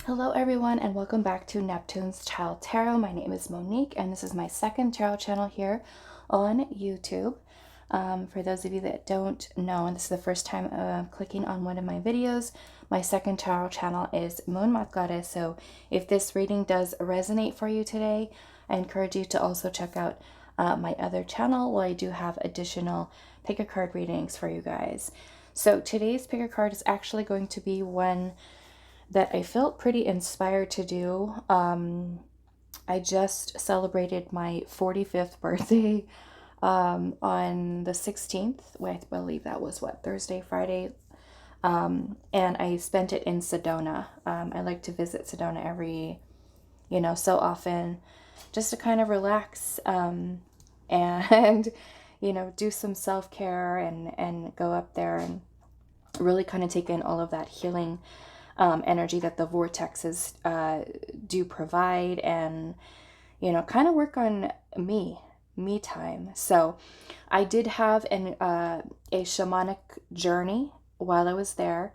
Hello everyone and welcome back to Neptune's Child Tarot. My name is Monique and this is my second tarot channel here on YouTube. For those of you that don't know, and this is the first time clicking on one of my videos, my second tarot channel is Moon Moth Goddess. So if this reading does resonate for you today, I encourage you to also check out my other channel where I do have additional pick a card readings for you guys. So today's pick a card is actually going to be one that I felt pretty inspired to do. I just celebrated my 45th birthday on the 16th. I believe that was Thursday, Friday. And I spent it in Sedona. I like to visit Sedona every, so often just to kind of relax and, do some self-care and go up there and really kind of take in all of that healing energy that the vortexes do provide, and kind of work on me time. So I did have a shamanic journey while I was there,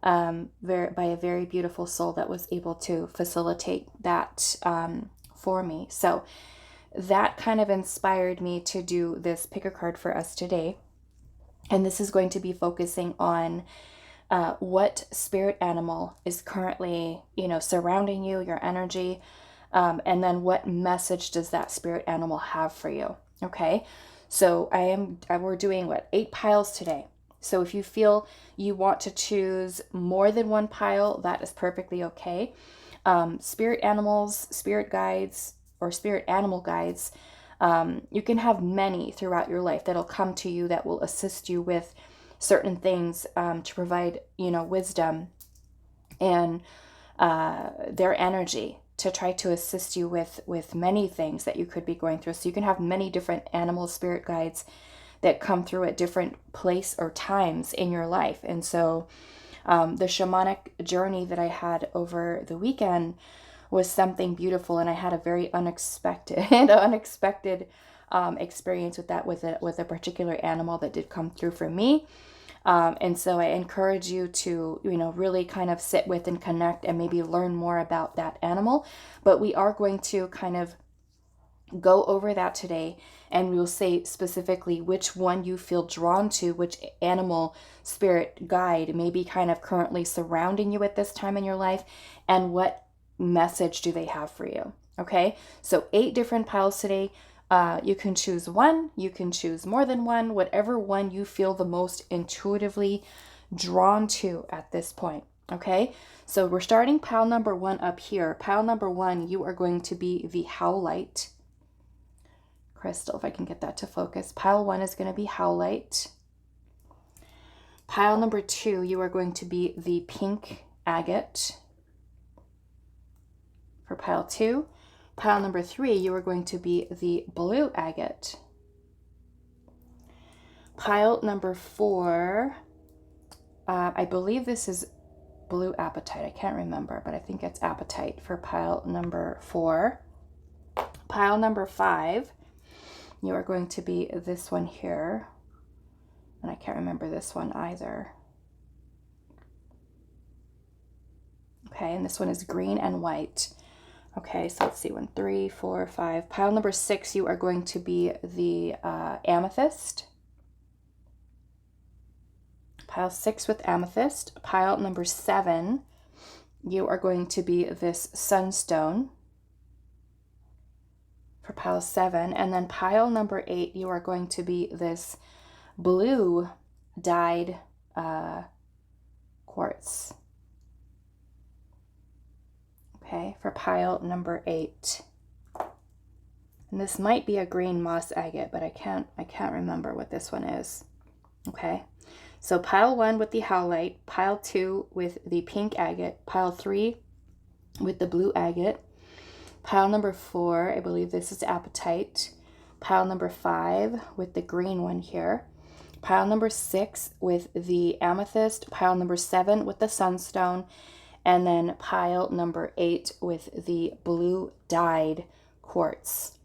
by a very beautiful soul that was able to facilitate that for me. So that kind of inspired me to do this pick a card for us today, and this is going to be focusing on what spirit animal is currently, surrounding you, your energy, and then what message does that spirit animal have for you. Okay, so we're doing 8 piles today. So if you feel you want to choose more than one pile, that is perfectly okay. Spirit animals, spirit guides, or spirit animal guides, you can have many throughout your life that'll come to you that will assist you with certain things, to provide, wisdom and their energy to try to assist you with many things that you could be going through. So you can have many different animal spirit guides that come through at different place or times in your life. And so the shamanic journey that I had over the weekend was something beautiful, and I had a very unexpected experience with that, with a particular animal that did come through for me. And so I encourage you to, really kind of sit with and connect and maybe learn more about that animal. But we are going to kind of go over that today, and we'll say specifically which one you feel drawn to, which animal spirit guide may be kind of currently surrounding you at this time in your life, and what message do they have for you. Okay, so 8 different piles today. You can choose one, you can choose more than one, whatever one you feel the most intuitively drawn to at this point. Okay, so we're starting pile number 1 up here. Pile number 1, you are going to be the Howlite crystal, if I can get that to focus. Pile 1 is going to be Howlite. Pile number 2, you are going to be the pink agate. For pile 2. Pile number 3, you are going to be the blue agate. Pile number 4, I believe this is blue apatite. I can't remember, but I think it's apatite for pile number 4. Pile number 5, you are going to be this one here. And I can't remember this one either. Okay, and this one is green and white. Okay, so let's see, 1, 3, 4, 5. Pile number 6, you are going to be the amethyst. Pile 6 with amethyst. Pile number 7, you are going to be this sunstone for pile 7. And then pile number 8, you are going to be this blue dyed quartz. Okay, for pile number 8. And this might be a green moss agate, but I can't remember what this one is. Okay, so pile 1 with the Howlite, pile 2 with the pink agate, pile 3 with the blue agate, pile number 4, I believe this is apatite, pile number 5 with the green one here, pile number 6 with the amethyst, pile number 7 with the sunstone, and then pile number 8 with the blue dyed quartz.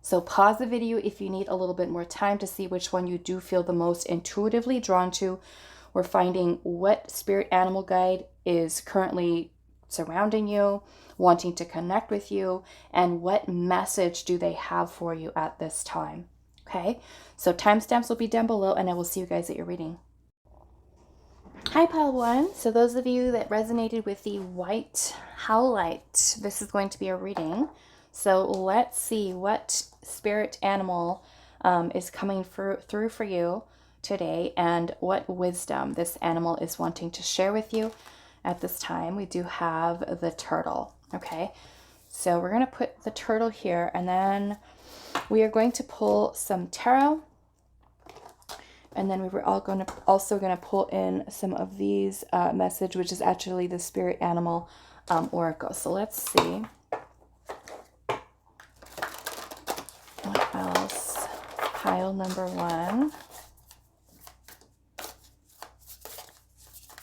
So pause the video if you need a little bit more time to see which one you do feel the most intuitively drawn to. We're finding what spirit animal guide is currently surrounding you, wanting to connect with you, and what message do they have for you at this time. Okay, so timestamps will be down below, and I will see you guys at your reading. Hi, Pile 1. So those of you that resonated with the white howlite, this is going to be a reading. So let's see what spirit animal is coming through for you today, and what wisdom this animal is wanting to share with you at this time. We do have the turtle. Okay, so we're going to put the turtle here, and then we are going to pull some tarot. And then we were also going to pull in some of these message, which is actually the spirit animal oracle. So let's see what else. Pile number 1.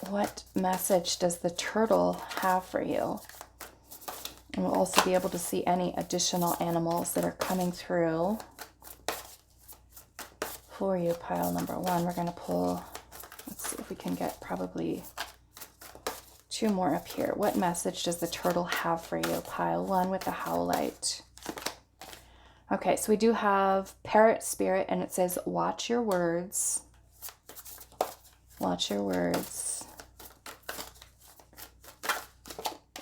What message does the turtle have for you? And we'll also be able to see any additional animals that are coming through for you, pile number 1. We're going to pull, let's see if we can get probably 2 more up here. What message does the turtle have for you, pile 1 with the howlite? Okay, so we do have parrot spirit, and it says, watch your words. Watch your words.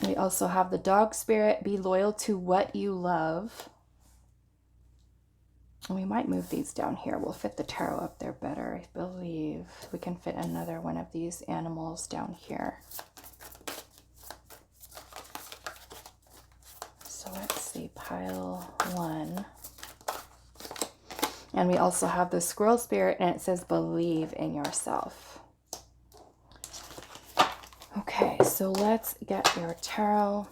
We also have the dog spirit, be loyal to what you love. We might move these down here. We'll fit the tarot up there better. I believe we can fit another one of these animals down here. So let's see, pile 1. And we also have the squirrel spirit, and it says, believe in yourself. Okay, so let's get your tarot.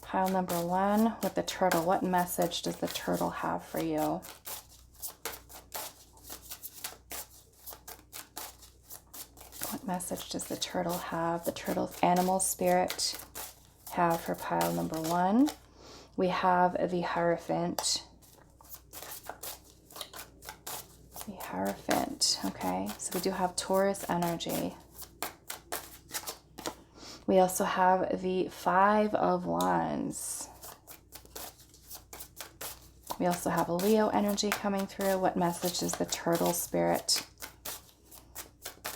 Pile number 1 with the turtle. What message does the turtle have for you? What message does the turtle have? The turtle's animal spirit have for pile number 1. We have the Hierophant. The Hierophant. Okay, so we do have Taurus energy. We also have the 5 of Wands. We also have a Leo energy coming through. What message does the turtle spirit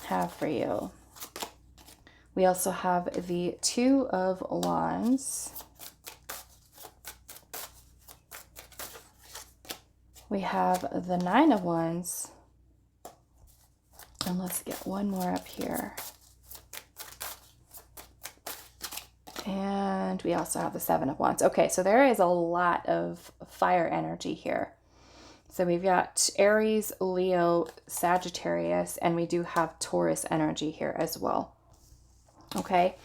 have for you? We also have the 2 of Wands. We have the 9 of Wands. And let's get one more up here. And we also have the 7 of Wands. Okay, so there is a lot of fire energy here. So we've got Aries, Leo, Sagittarius, and we do have Taurus energy here as well. Okay,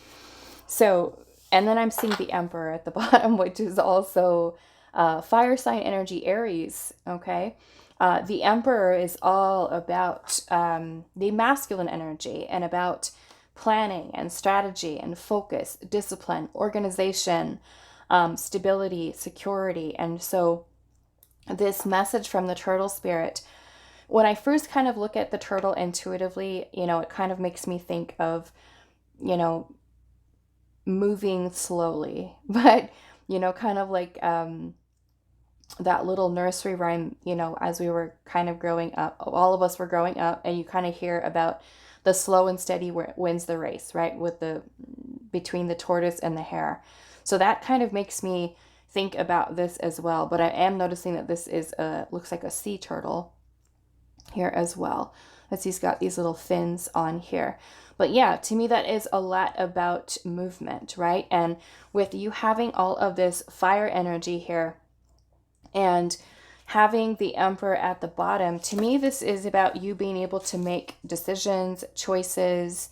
so, and then I'm seeing the Emperor at the bottom, which is also fire sign energy, Aries. Okay, the Emperor is all about the masculine energy and about planning and strategy and focus, discipline, organization, stability, security. And so this message from the turtle spirit, when I first kind of look at the turtle intuitively, you know, it kind of makes me think of, you know, moving slowly, but, you know, kind of like that little nursery rhyme, you know, as we were kind of growing up, all of us were growing up, and you kind of hear about the slow and steady wins the race, right? With the, between the tortoise and the hare. So that kind of makes me think about this as well. But I am noticing that this is looks like a sea turtle here as well. As he's got these little fins on here. But yeah, to me, that is a lot about movement, right? And with you having all of this fire energy here and having the Emperor at the bottom, to me, this is about you being able to make decisions, choices,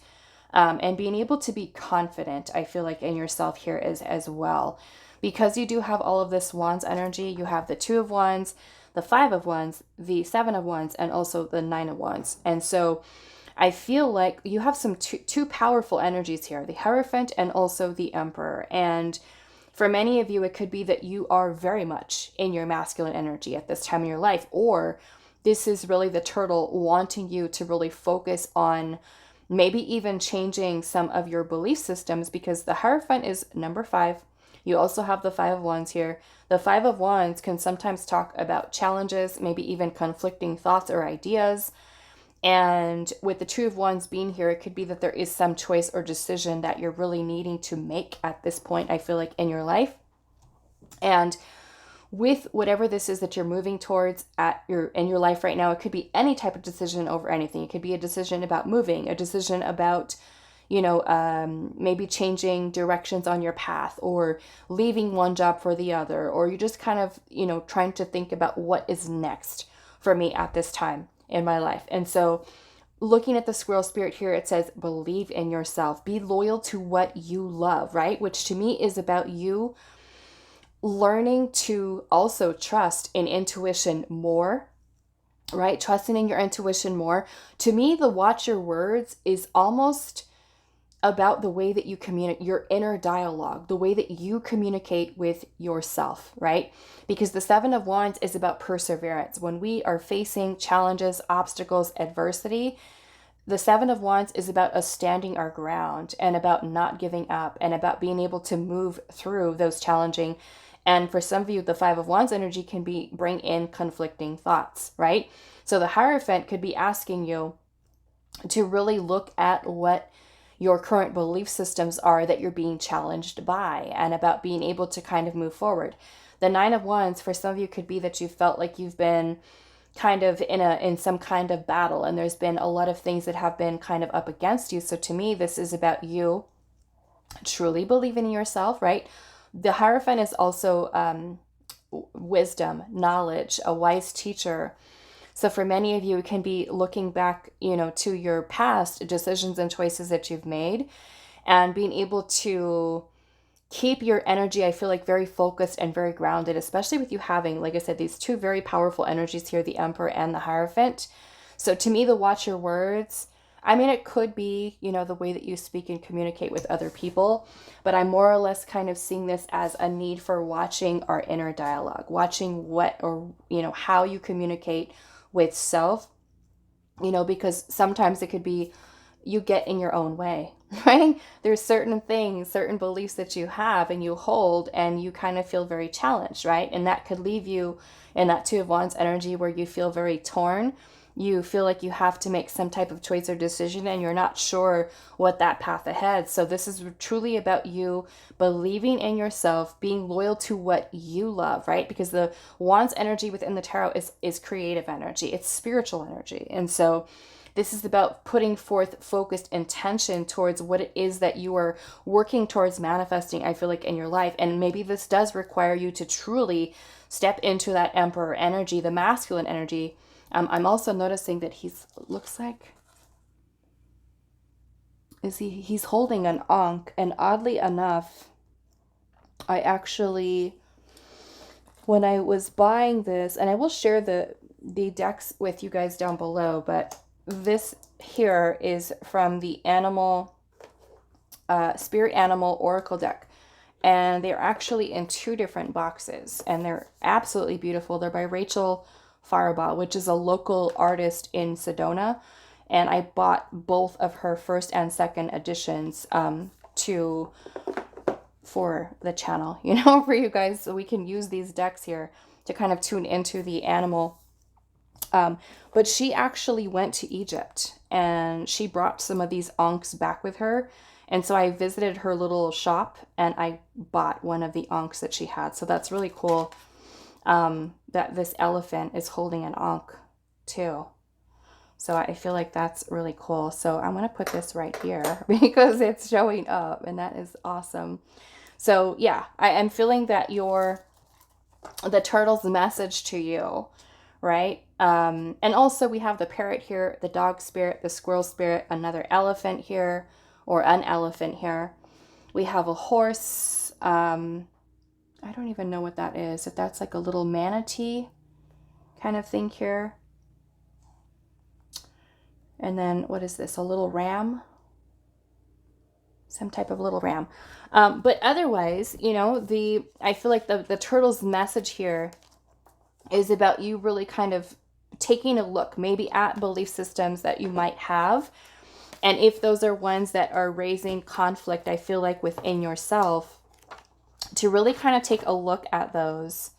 and being able to be confident, I feel like, in yourself here as well. Because you do have all of this Wands energy, you have the 2 of Wands, the 5 of Wands, the 7 of Wands, and also the 9 of Wands. And so I feel like you have some two powerful energies here, the Hierophant and also the Emperor. And for many of you, it could be that you are very much in your masculine energy at this time in your life, or this is really the turtle wanting you to really focus on maybe even changing some of your belief systems, because the Hierophant is number 5. You also have the 5 of Wands here. The 5 of Wands can sometimes talk about challenges, maybe even conflicting thoughts or ideas. And with the Two of Wands being here, it could be that there is some choice or decision that you're really needing to make at this point, I feel like, in your life. And with whatever this is that you're moving towards in your life right now, it could be any type of decision over anything. It could be a decision about moving, a decision about, maybe changing directions on your path, or leaving one job for the other, or you're just kind of, trying to think about what is next for me at this time in my life. And so looking at the squirrel spirit here, it says, believe in yourself, be loyal to what you love, right? Which to me is about you learning to also trust in intuition more, right? Trusting in your intuition more. To me, the watch your words is almost about the way that you communicate, your inner dialogue, the way that you communicate with yourself, right? Because the 7 of Wands is about perseverance. When we are facing challenges, obstacles, adversity, the 7 of Wands is about us standing our ground and about not giving up and about being able to move through those challenging. And for some of you, the 5 of Wands energy can bring in conflicting thoughts, right? So the Hierophant could be asking you to really look at what your current belief systems are that you're being challenged by, and about being able to kind of move forward. The 9 of Wands for some of you could be that you felt like you've been kind of in some kind of battle, and there's been a lot of things that have been kind of up against you. So to me, this is about you truly believing in yourself, right? The Hierophant is also wisdom, knowledge, a wise teacher. So for many of you, it can be looking back, to your past decisions and choices that you've made, and being able to keep your energy, I feel like, very focused and very grounded, especially with you having, like I said, these 2 very powerful energies here, the Emperor and the Hierophant. So to me, the watch your words, I mean, it could be, the way that you speak and communicate with other people, but I'm more or less kind of seeing this as a need for watching our inner dialogue, watching how you communicate with self, because sometimes it could be you get in your own way, right? There's certain things, certain beliefs that you have and you hold, and you kind of feel very challenged, right? And that could leave you in that 2 of Wands energy where you feel very torn. You feel like you have to make some type of choice or decision, and you're not sure what that path ahead. So this is truly about you believing in yourself, being loyal to what you love, right? Because the Wands energy within the tarot is creative energy. It's spiritual energy. And so this is about putting forth focused intention towards what it is that you are working towards manifesting, I feel like, in your life. And maybe this does require you to truly step into that Emperor energy, the masculine energy. I'm also noticing that he's holding an Ankh, and oddly enough, I actually, when I was buying this, and I will share the decks with you guys down below, but this here is from the Spirit Animal Oracle deck, and they're actually in 2 different boxes, and they're absolutely beautiful. They're by Rachel Fireball, which is a local artist in Sedona, and I bought both of her first and second editions for the channel, for you guys, so we can use these decks here to kind of tune into the animal. But she actually went to Egypt, and she brought some of these Ankhs back with her, and so I visited her little shop, and I bought one of the Ankhs that she had. So that's really cool. That this elephant is holding an Ankh too. So I feel like that's really cool. So I'm going to put this right here because it's showing up, and that is awesome. So yeah, I am feeling that the turtle's message to you, right? And also we have the parrot here, the dog spirit, the squirrel spirit, another elephant here, or an elephant here. We have a horse, I don't even know what that is. If that's like a little manatee kind of thing here. And then what is this? A little ram? Some type of little ram. But otherwise, I feel like the turtle's message here is about you really kind of taking a look maybe at belief systems that you might have, And if those are ones that are raising conflict, I feel like within yourself, to really kind of take a look at those.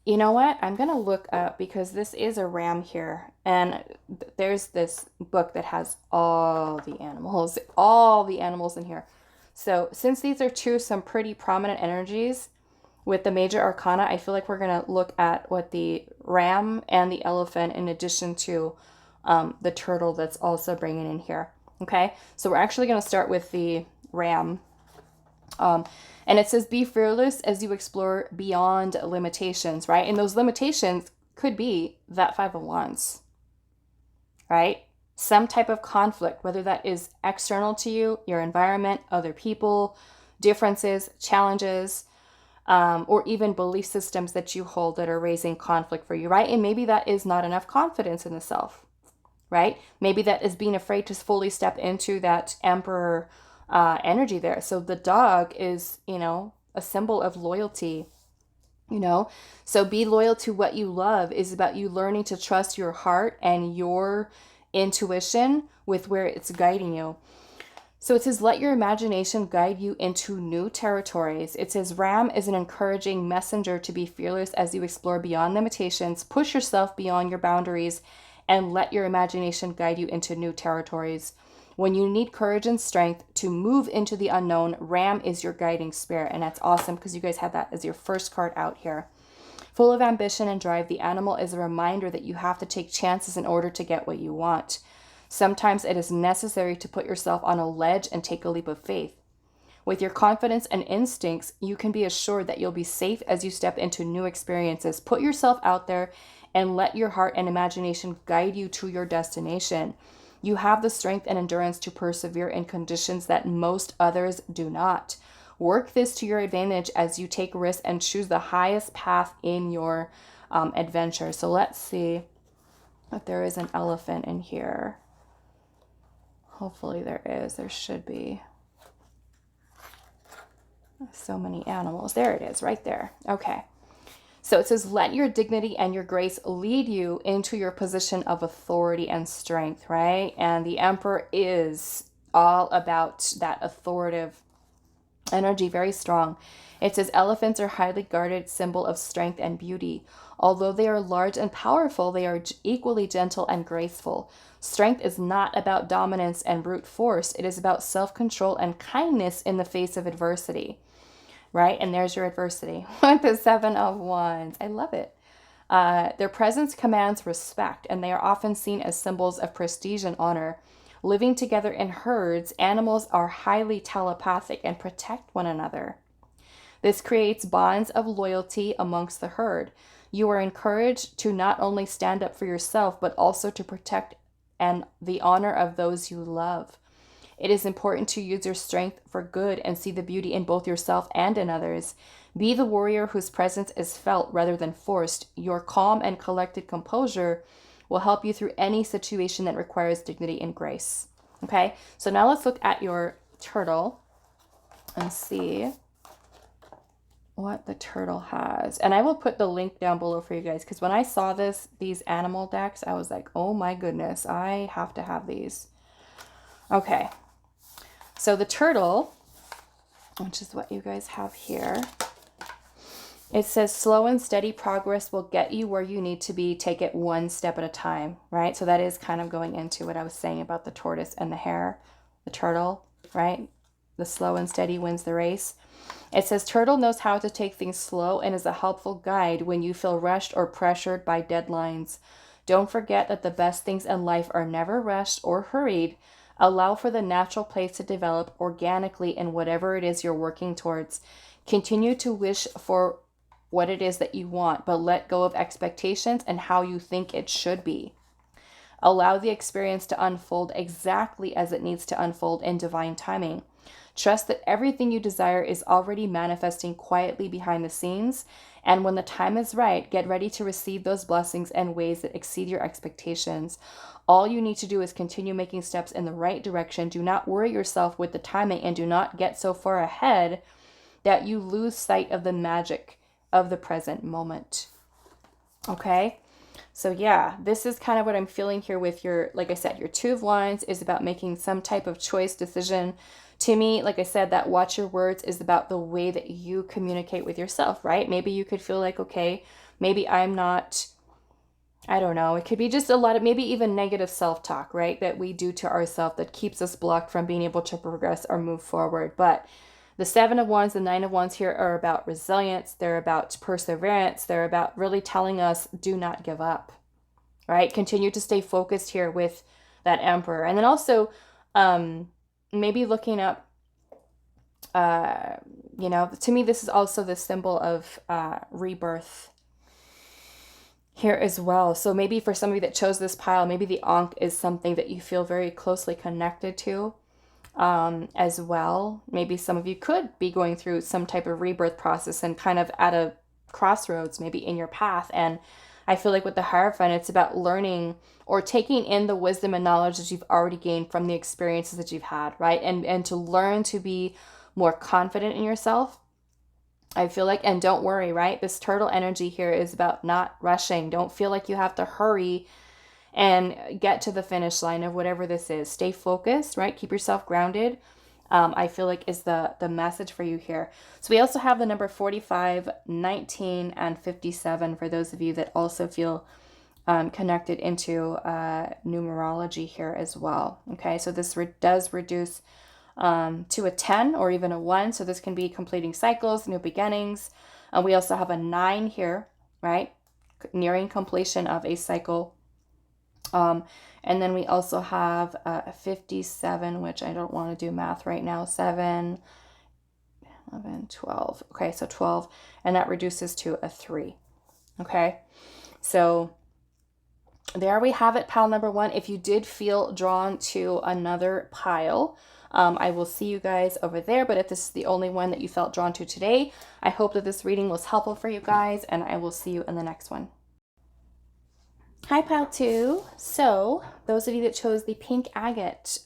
You know what? I'm going to look up, because this is a ram here. And there's this book that has all the animals in here. So since these are some pretty prominent energies with the major arcana, I feel like we're going to look at what the ram and the elephant, in addition to the turtle that's also bringing in here. Okay, so we're actually going to start with the ram. And it says, be fearless as you explore beyond limitations, right? And those limitations could be that Five of Wands, right? Some type of conflict, whether that is external to you, your environment, other people, differences, challenges, or even belief systems that you hold that are raising conflict for you, right? And maybe that is not enough confidence in the self, right? Maybe that is being afraid to fully step into that emperor energy there. So the dog is, a symbol of loyalty, So be loyal to what you love is about you learning to trust your heart and your intuition with where it's guiding you. So it says, let your imagination guide you into new territories. It says, Ram is an encouraging messenger to be fearless as you explore beyond limitations, push yourself beyond your boundaries, and let your imagination guide you into new territories. When you need courage and strength to move into the unknown, Ram is your guiding spirit. And that's awesome, because you guys had that as your first card out here. Full of ambition and drive, the animal is a reminder that you have to take chances in order to get what you want. Sometimes it is necessary to put yourself on a ledge and take a leap of faith. With your confidence and instincts, you can be assured that you'll be safe as you step into new experiences. Put yourself out there and let your heart and imagination guide you to your destination. You have the strength and endurance to persevere in conditions that most others do not. Work this to your advantage as you take risks and choose the highest path in your adventure. So let's see if there is an elephant in here. Hopefully there is. There should be. So many animals. There it is, right there. Okay. So it says, let your dignity and your grace lead you into your position of authority and strength, right? And the Emperor is all about that authoritative energy, very strong. It says, elephants are highly guarded symbol of strength and beauty. Although they are large and powerful, they are equally gentle and graceful. Strength is not about dominance and brute force. It is about self-control and kindness in the face of adversity. Right? And there's your adversity with the Seven of Wands. I love it. Their presence commands respect, and they are often seen as symbols of prestige and honor. Living together in herds, animals are highly telepathic and protect one another. This creates bonds of loyalty amongst the herd. You are encouraged to not only stand up for yourself, but also to protect and the honor of those you love. It is important to use your strength for good and see the beauty in both yourself and in others. Be the warrior whose presence is felt rather than forced. Your calm and collected composure will help you through any situation that requires dignity and grace. Okay, so now let's look at your turtle and see what the turtle has. And I will put the link down below for you guys, because when I saw these animal decks, I was like, oh my goodness, I have to have these. Okay. So the turtle, which is what you guys have here, it says slow and steady progress will get you where you need to be. Take it one step at a time, right? So that is kind of going into what I was saying about the tortoise and the hare, the turtle, right? The slow and steady wins the race. It says turtle knows how to take things slow and is a helpful guide when you feel rushed or pressured by deadlines. Don't forget that the best things in life are never rushed or hurried. Allow for the natural pace to develop organically in whatever it is you're working towards. Continue to wish for what it is that you want, but let go of expectations and how you think it should be. Allow the experience to unfold exactly as it needs to unfold in divine timing. Trust that everything you desire is already manifesting quietly behind the scenes, and when the time is right, get ready to receive those blessings in ways that exceed your expectations. All you need to do is continue making steps in the right direction. Do not worry yourself with the timing, and do not get so far ahead that you lose sight of the magic of the present moment. Okay? So yeah, this is kind of what I'm feeling here with your, like I said, your Two of Wands is about making some type of choice decision. To me, like I said, that watch your words is about the way that you communicate with yourself, right? Maybe you could feel like, okay, maybe I'm not, I don't know. It could be just a lot of maybe even negative self-talk, right? That we do to ourselves that keeps us blocked from being able to progress or move forward. But the Seven of Wands, the Nine of Wands here are about resilience. They're about perseverance. They're about really telling us, do not give up, right? Continue to stay focused here with that Emperor. And then also maybe looking up, you know, to me, this is also the symbol of rebirth here as well. So maybe for somebody that chose this pile, maybe the Ankh is something that you feel very closely connected to as well. Maybe some of you could be going through some type of rebirth process and kind of at a crossroads maybe in your path. And I feel like with the Hierophant, it's about learning or taking in the wisdom and knowledge that you've already gained from the experiences that you've had, right? And to learn to be more confident in yourself, I feel like. And don't worry, right? This turtle energy here is about not rushing. Don't feel like you have to hurry and get to the finish line of whatever this is. Stay focused, right? Keep yourself grounded. I feel like is the message for you here. So we also have the number 45, 19, and 57 for those of you that also feel connected into numerology here as well. Okay, so this does reduce to a 10 or even a 1. So this can be completing cycles, new beginnings. We also have a 9 here, right? Nearing completion of a cycle. And then we also have a 57, which I don't want to do math right now. 7, 11, 12. Okay, so 12. And that reduces to a 3. Okay, so there we have it, pile number 1. If you did feel drawn to another pile, I will see you guys over there. But if this is the only one that you felt drawn to today, I hope that this reading was helpful for you guys, and I will see you in the next one. Hi, pile 2. So those of you that chose the pink agate,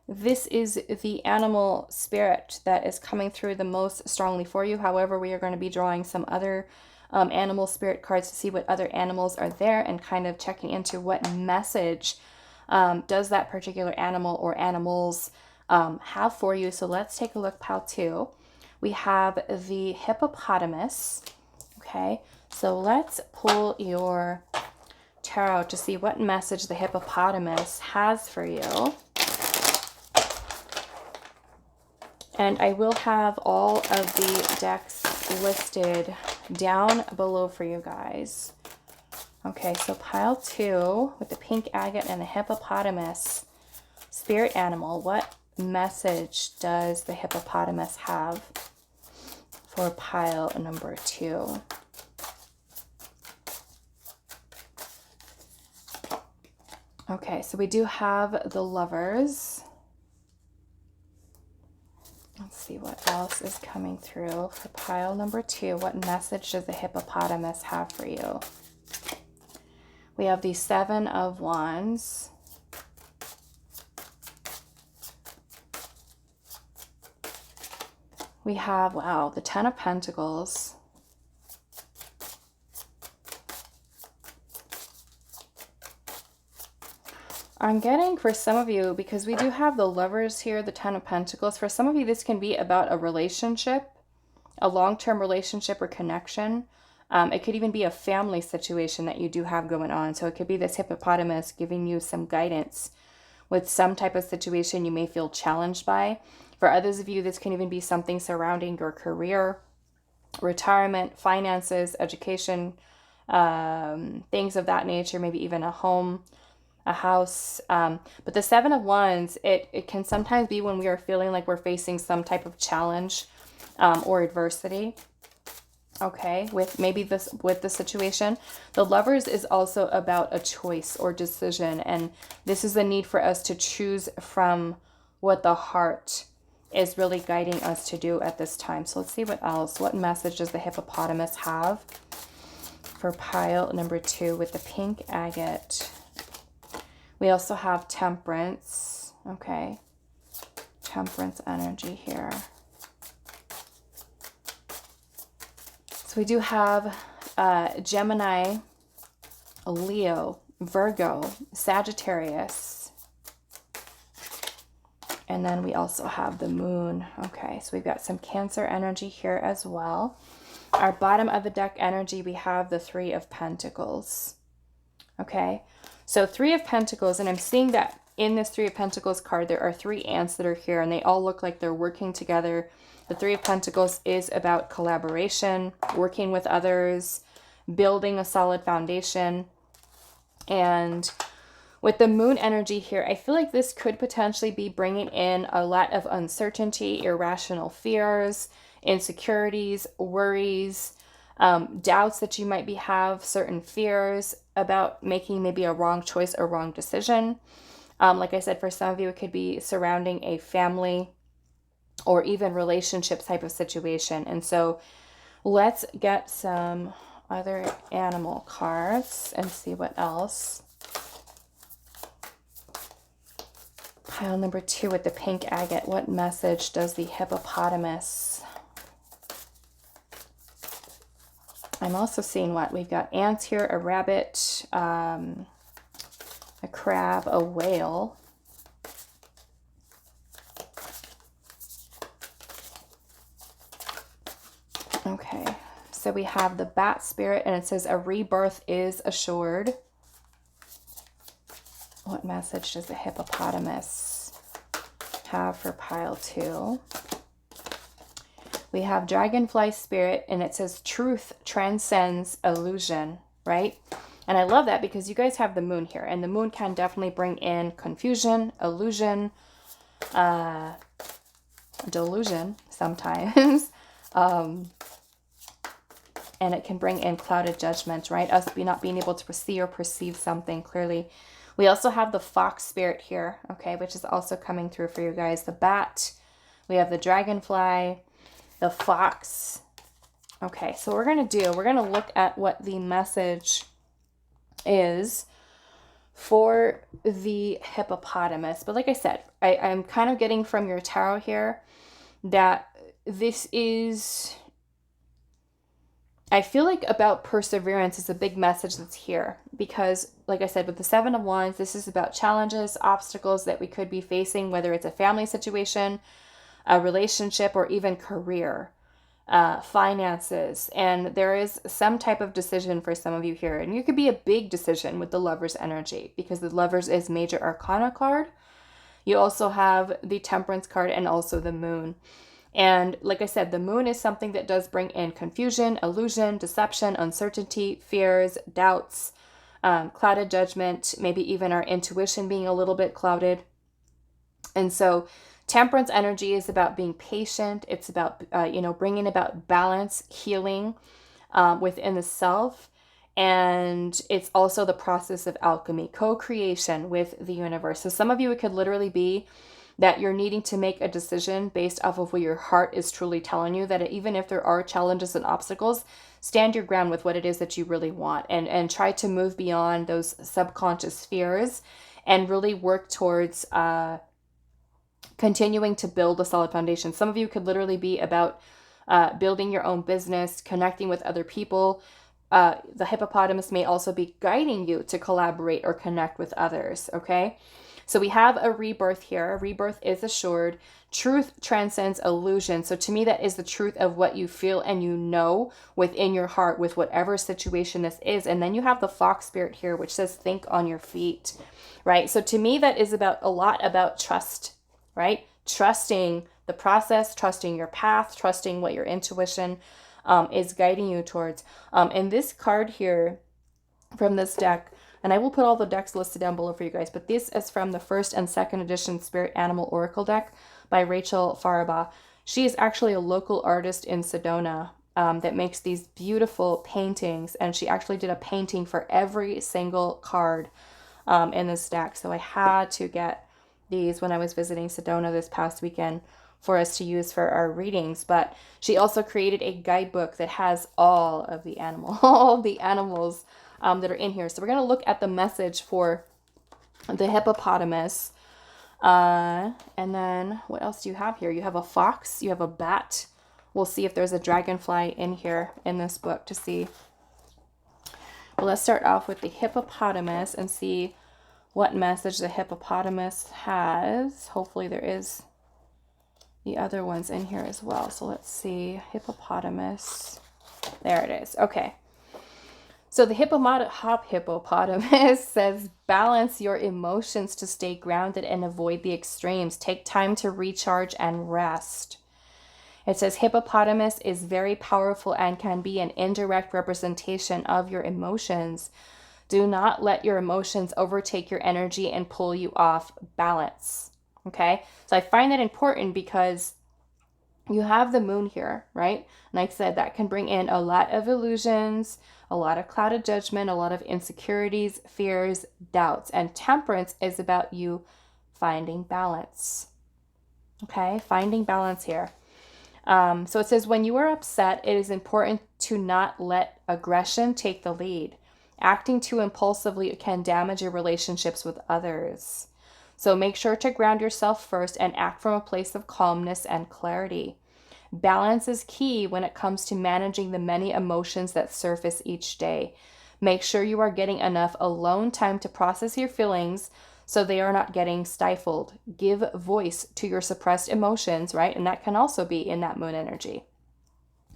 this is the animal spirit that is coming through the most strongly for you. However, we are going to be drawing some other animal spirit cards to see what other animals are there and kind of checking into what message does that particular animal or animals have for you. So let's take a look, pile 2. We have the hippopotamus. Okay, so let's pull your tarot to see what message the hippopotamus has for you. And I will have all of the decks listed down below for you guys. Okay, so pile 2 with the pink agate and the hippopotamus spirit animal. What message does the hippopotamus have for pile number 2? Okay, so we do have the Lovers. Let's see what else is coming through for pile number 2. What message does the hippopotamus have for you? We have the 7 of Wands. We have, wow, the 10 of Pentacles. I'm getting for some of you, because we do have the Lovers here, the 10 of Pentacles. For some of you, this can be about a relationship, a long-term relationship or connection. It could even be a family situation that you do have going on. So it could be this hippopotamus giving you some guidance with some type of situation you may feel challenged by. For others of you, this can even be something surrounding your career, retirement, finances, education, things of that nature, maybe even a home, a house. But the 7 of Wands, it can sometimes be when we are feeling like we're facing some type of challenge or adversity. Okay, with maybe this, with the situation. The Lovers is also about a choice or decision, and this is the need for us to choose from what the heart is really guiding us to do at this time. So let's see what else. What message does the hippopotamus have for pile number 2 with the pink agate? We also have Temperance. Okay, Temperance energy here. So we do have Gemini Leo, Virgo, Sagittarius. And then we also have the moon. Okay, so we've got some Cancer energy here as well. Our bottom of the deck energy, we have the Three of Pentacles. Okay, so Three of Pentacles, and I'm seeing that in this Three of Pentacles card, there are 3 ants that are here, and they all look like they're working together. The Three of Pentacles is about collaboration, working with others, building a solid foundation. And with the moon energy here, I feel like this could potentially be bringing in a lot of uncertainty, irrational fears, insecurities, worries, doubts that you might have, certain fears about making maybe a wrong choice or wrong decision. Like I said, for some of you, it could be surrounding a family or even relationship type of situation. And so let's get some other animal cards and see what else. Pile number 2 with the pink agate. What message does the hippopotamus? I'm also seeing what? We've got ants here, a rabbit, a crab, a whale. Okay, so we have the bat spirit, and it says a rebirth is assured. What message does the hippopotamus have for pile 2? We have dragonfly spirit, and it says truth transcends illusion, right? And I love that because you guys have the moon here, and the moon can definitely bring in confusion, illusion, delusion sometimes. And it can bring in clouded judgment, right? Us not being able to see or perceive something clearly. We also have the fox spirit here, okay, which is also coming through for you guys. The bat, we have the dragonfly, the fox. Okay, so what we're going to do, we're going to look at what the message is for the hippopotamus. But like I said, I'm kind of getting from your tarot here that this is, I feel like about perseverance is a big message that's here. Because like I said, with the 7 of Wands, this is about challenges, obstacles that we could be facing, whether it's a family situation, a relationship, or even career, finances. And there is some type of decision for some of you here. And you could be a big decision with the Lover's energy, because the Lover's is major arcana card. You also have the Temperance card and also the moon. And like I said, the moon is something that does bring in confusion, illusion, deception, uncertainty, fears, doubts, clouded judgment, maybe even our intuition being a little bit clouded. And so Temperance energy is about being patient. It's about, bringing about balance, healing within the self. And it's also the process of alchemy, co-creation with the universe. So some of you, it could literally be that you're needing to make a decision based off of what your heart is truly telling you, that even if there are challenges and obstacles, stand your ground with what it is that you really want, and try to move beyond those subconscious fears and really work towards continuing to build a solid foundation. Some of you could literally be about building your own business, connecting with other people. The hippopotamus may also be guiding you to collaborate or connect with others, okay? So we have a rebirth here. A rebirth is assured. Truth transcends illusion. So to me, that is the truth of what you feel and you know within your heart with whatever situation this is. And then you have the fox spirit here, which says think on your feet, right? So to me, that is about a lot about trust, right? Trusting the process, trusting your path, trusting what your intuition is guiding you towards. And this card here from this deck, and I will put all the decks listed down below for you guys, but this is from the 1st and 2nd edition Spirit Animal Oracle deck by Rachel Faraba. She is actually a local artist in Sedona that makes these beautiful paintings, and she actually did a painting for every single card in this deck. So I had to get these when I was visiting Sedona this past weekend for us to use for our readings. But she also created a guidebook that has all of the animals that are in here. So we're going to look at the message for the hippopotamus. And then what else do you have here? You have a fox, you have a bat. We'll see if there's a dragonfly in here in this book to see Well, let's start off with the hippopotamus and see what message the hippopotamus has. Hopefully there is the other ones in here as well. So let's see. Hippopotamus. There it is. Okay. So the hippopotamus says, balance your emotions to stay grounded and avoid the extremes. Take time to recharge and rest. It says hippopotamus is very powerful and can be an indirect representation of your emotions. Do not let your emotions overtake your energy and pull you off balance. Okay, so I find that important because you have the moon here, right? Like I said, that can bring in a lot of illusions, a lot of clouded judgment, a lot of insecurities, fears, doubts. And temperance is about you finding balance. Okay, finding balance here. So it says, when you are upset, it is important to not let aggression take the lead. Acting too impulsively can damage your relationships with others. So make sure to ground yourself first and act from a place of calmness and clarity. Balance is key when it comes to managing the many emotions that surface each day. Make sure you are getting enough alone time to process your feelings so they are not getting stifled. Give voice to your suppressed emotions, right? And that can also be in that moon energy.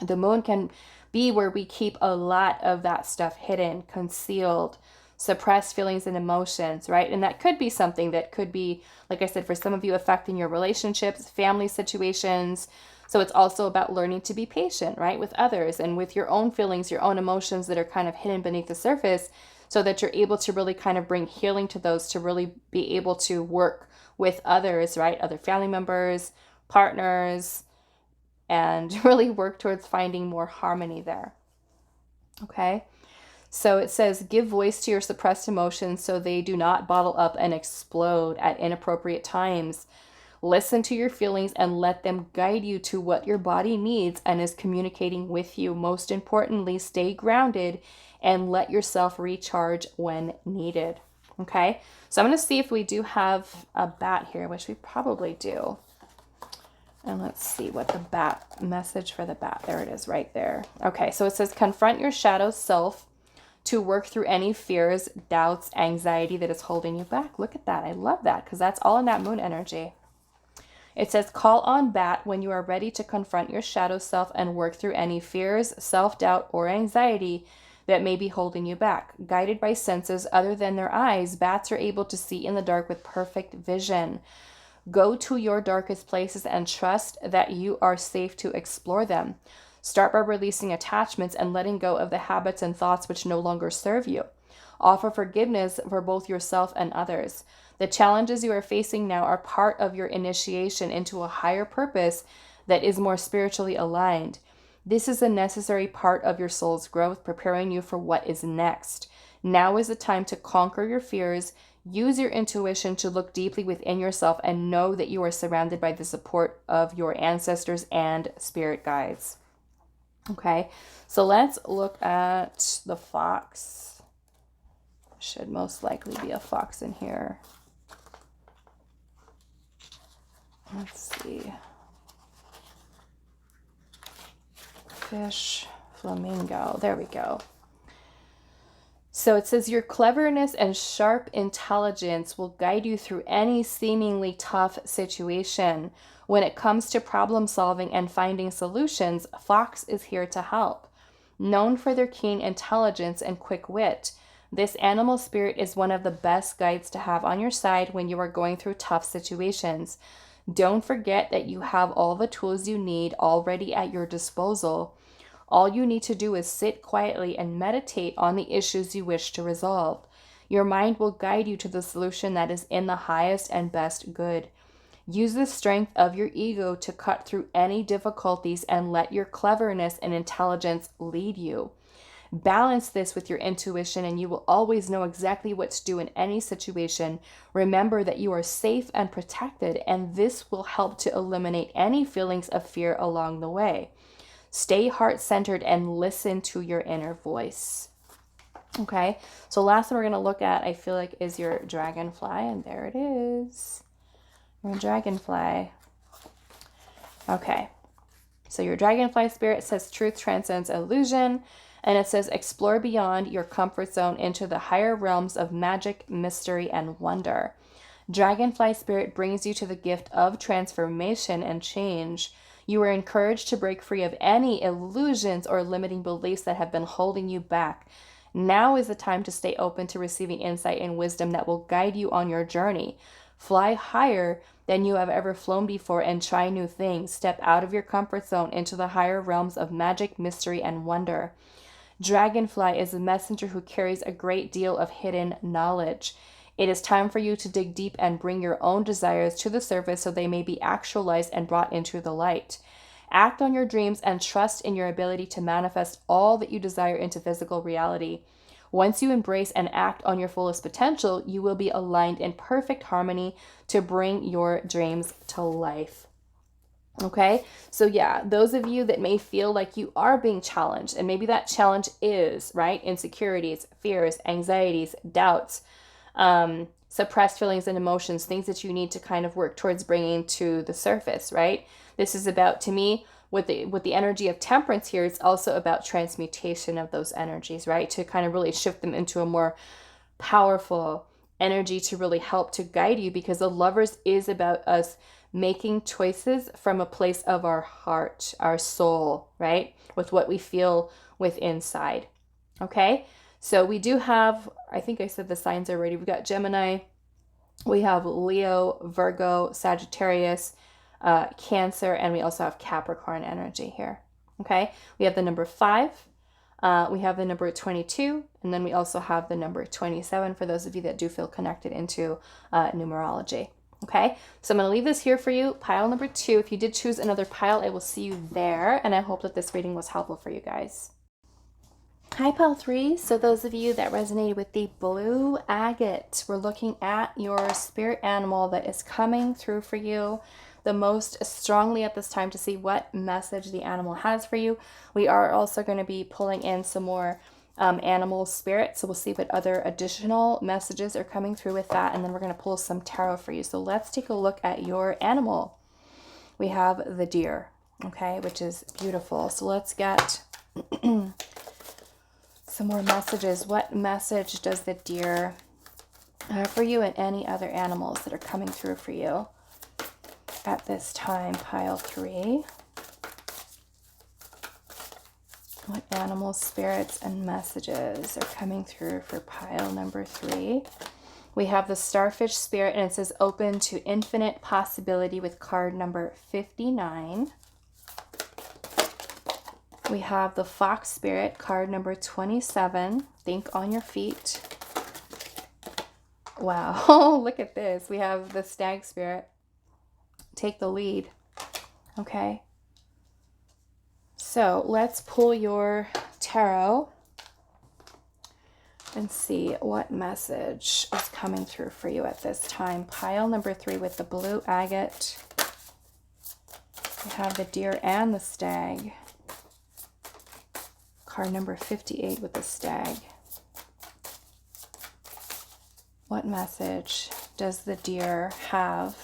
The moon can be where we keep a lot of that stuff hidden, concealed, suppressed feelings and emotions, right? And that could be something that could be, like I said, for some of you, affecting your relationships, family situations. So it's also about learning to be patient, right, with others and with your own feelings, your own emotions that are kind of hidden beneath the surface, so that you're able to really kind of bring healing to those, to really be able to work with others, right? Other family members, partners, and really work towards finding more harmony there. Okay? So it says, give voice to your suppressed emotions so they do not bottle up and explode at inappropriate times. Listen to your feelings and let them guide you to what your body needs and is communicating with you. Most importantly, stay grounded and let yourself recharge when needed. Okay, so I'm going to see if we do have a bat here, which we probably do. And let's see what the bat message for the bat. There it is right there. Okay, so it says, confront your shadow self to work through any fears, doubts, anxiety that is holding you back. Look at that. I love that because that's all in that moon energy. It says, call on Bat when you are ready to confront your shadow self and work through any fears, self-doubt, or anxiety that may be holding you back. Guided by senses other than their eyes, bats are able to see in the dark with perfect vision. Go to your darkest places and trust that you are safe to explore them. Start by releasing attachments and letting go of the habits and thoughts which no longer serve you. Offer forgiveness for both yourself and others. The challenges you are facing now are part of your initiation into a higher purpose that is more spiritually aligned. This is a necessary part of your soul's growth, preparing you for what is next. Now is the time to conquer your fears. Use your intuition to look deeply within yourself and know that you are surrounded by the support of your ancestors and spirit guides. Okay, so let's look at the fox. Should most likely be a fox in here. Let's see. Fish, flamingo. There we go. So it says your cleverness and sharp intelligence will guide you through any seemingly tough situation. When it comes to problem solving and finding solutions, Fox is here to help. Known for their keen intelligence and quick wit, this animal spirit is one of the best guides to have on your side when you are going through tough situations. Don't forget that you have all the tools you need already at your disposal. All you need to do is sit quietly and meditate on the issues you wish to resolve. Your mind will guide you to the solution that is in the highest and best good. Use the strength of your ego to cut through any difficulties and let your cleverness and intelligence lead you. Balance this with your intuition and you will always know exactly what to do in any situation. Remember that you are safe and protected, and this will help to eliminate any feelings of fear along the way. Stay heart-centered and listen to your inner voice. Okay, so last one we're going to look at, I feel like, is your dragonfly, and there it is. Your dragonfly. Okay, so your dragonfly spirit says truth transcends illusion. And it says, explore beyond your comfort zone into the higher realms of magic, mystery, and wonder. Dragonfly spirit brings you to the gift of transformation and change. You are encouraged to break free of any illusions or limiting beliefs that have been holding you back. Now is the time to stay open to receiving insight and wisdom that will guide you on your journey. Fly higher than you have ever flown before and try new things. Step out of your comfort zone into the higher realms of magic, mystery, and wonder. Dragonfly is a messenger who carries a great deal of hidden knowledge. It is time for you to dig deep and bring your own desires to the surface so they may be actualized and brought into the light. Act on your dreams and trust in your ability to manifest all that you desire into physical reality. Once you embrace and act on your fullest potential, you will be aligned in perfect harmony to bring your dreams to life. Okay, so yeah, those of you that may feel like you are being challenged, and maybe that challenge is, right, insecurities, fears, anxieties, doubts, suppressed feelings and emotions, things that you need to kind of work towards bringing to the surface, right? This is about, to me, with the energy of temperance here, it's also about transmutation of those energies, right? To kind of really shift them into a more powerful energy to really help to guide you, because the Lovers is about us making choices from a place of our heart, our soul, right? With what we feel with inside. Okay? So we do have, I think I said the signs already. We've got Gemini, we have Leo, Virgo, Sagittarius, Cancer, and we also have Capricorn energy here. Okay? We have the number 5. We have the number 22, and then we also have the number 27 for those of you that do feel connected into numerology. Okay, so I'm going to leave this here for you. Pile number 2. If you did choose another pile, I will see you there, and I hope that this reading was helpful for you guys. Hi, pile 3. So those of you that resonated with the blue agate, we're looking at your spirit animal that is coming through for you the most strongly at this time to see what message the animal has for you. We are also going to be pulling in some more animal spirits, so we'll see what other additional messages are coming through with that, and then we're going to pull some tarot for you. So let's take a look at your animal. We have the deer, okay, which is beautiful. So let's get some more messages. What message does the deer have for you, and any other animals that are coming through for you at this time, pile 3? What animal spirits and messages are coming through for pile number 3? We have the starfish spirit, and it says open to infinite possibility with card number 59. We have the fox spirit, card number 27. Think on your feet. Wow, oh, look at this. We have the stag spirit. Take the lead. Okay. So let's pull your tarot and see what message is coming through for you at this time. Pile number 3 with the blue agate. We have the deer and the stag. Card number 58 with the stag. What message does the deer have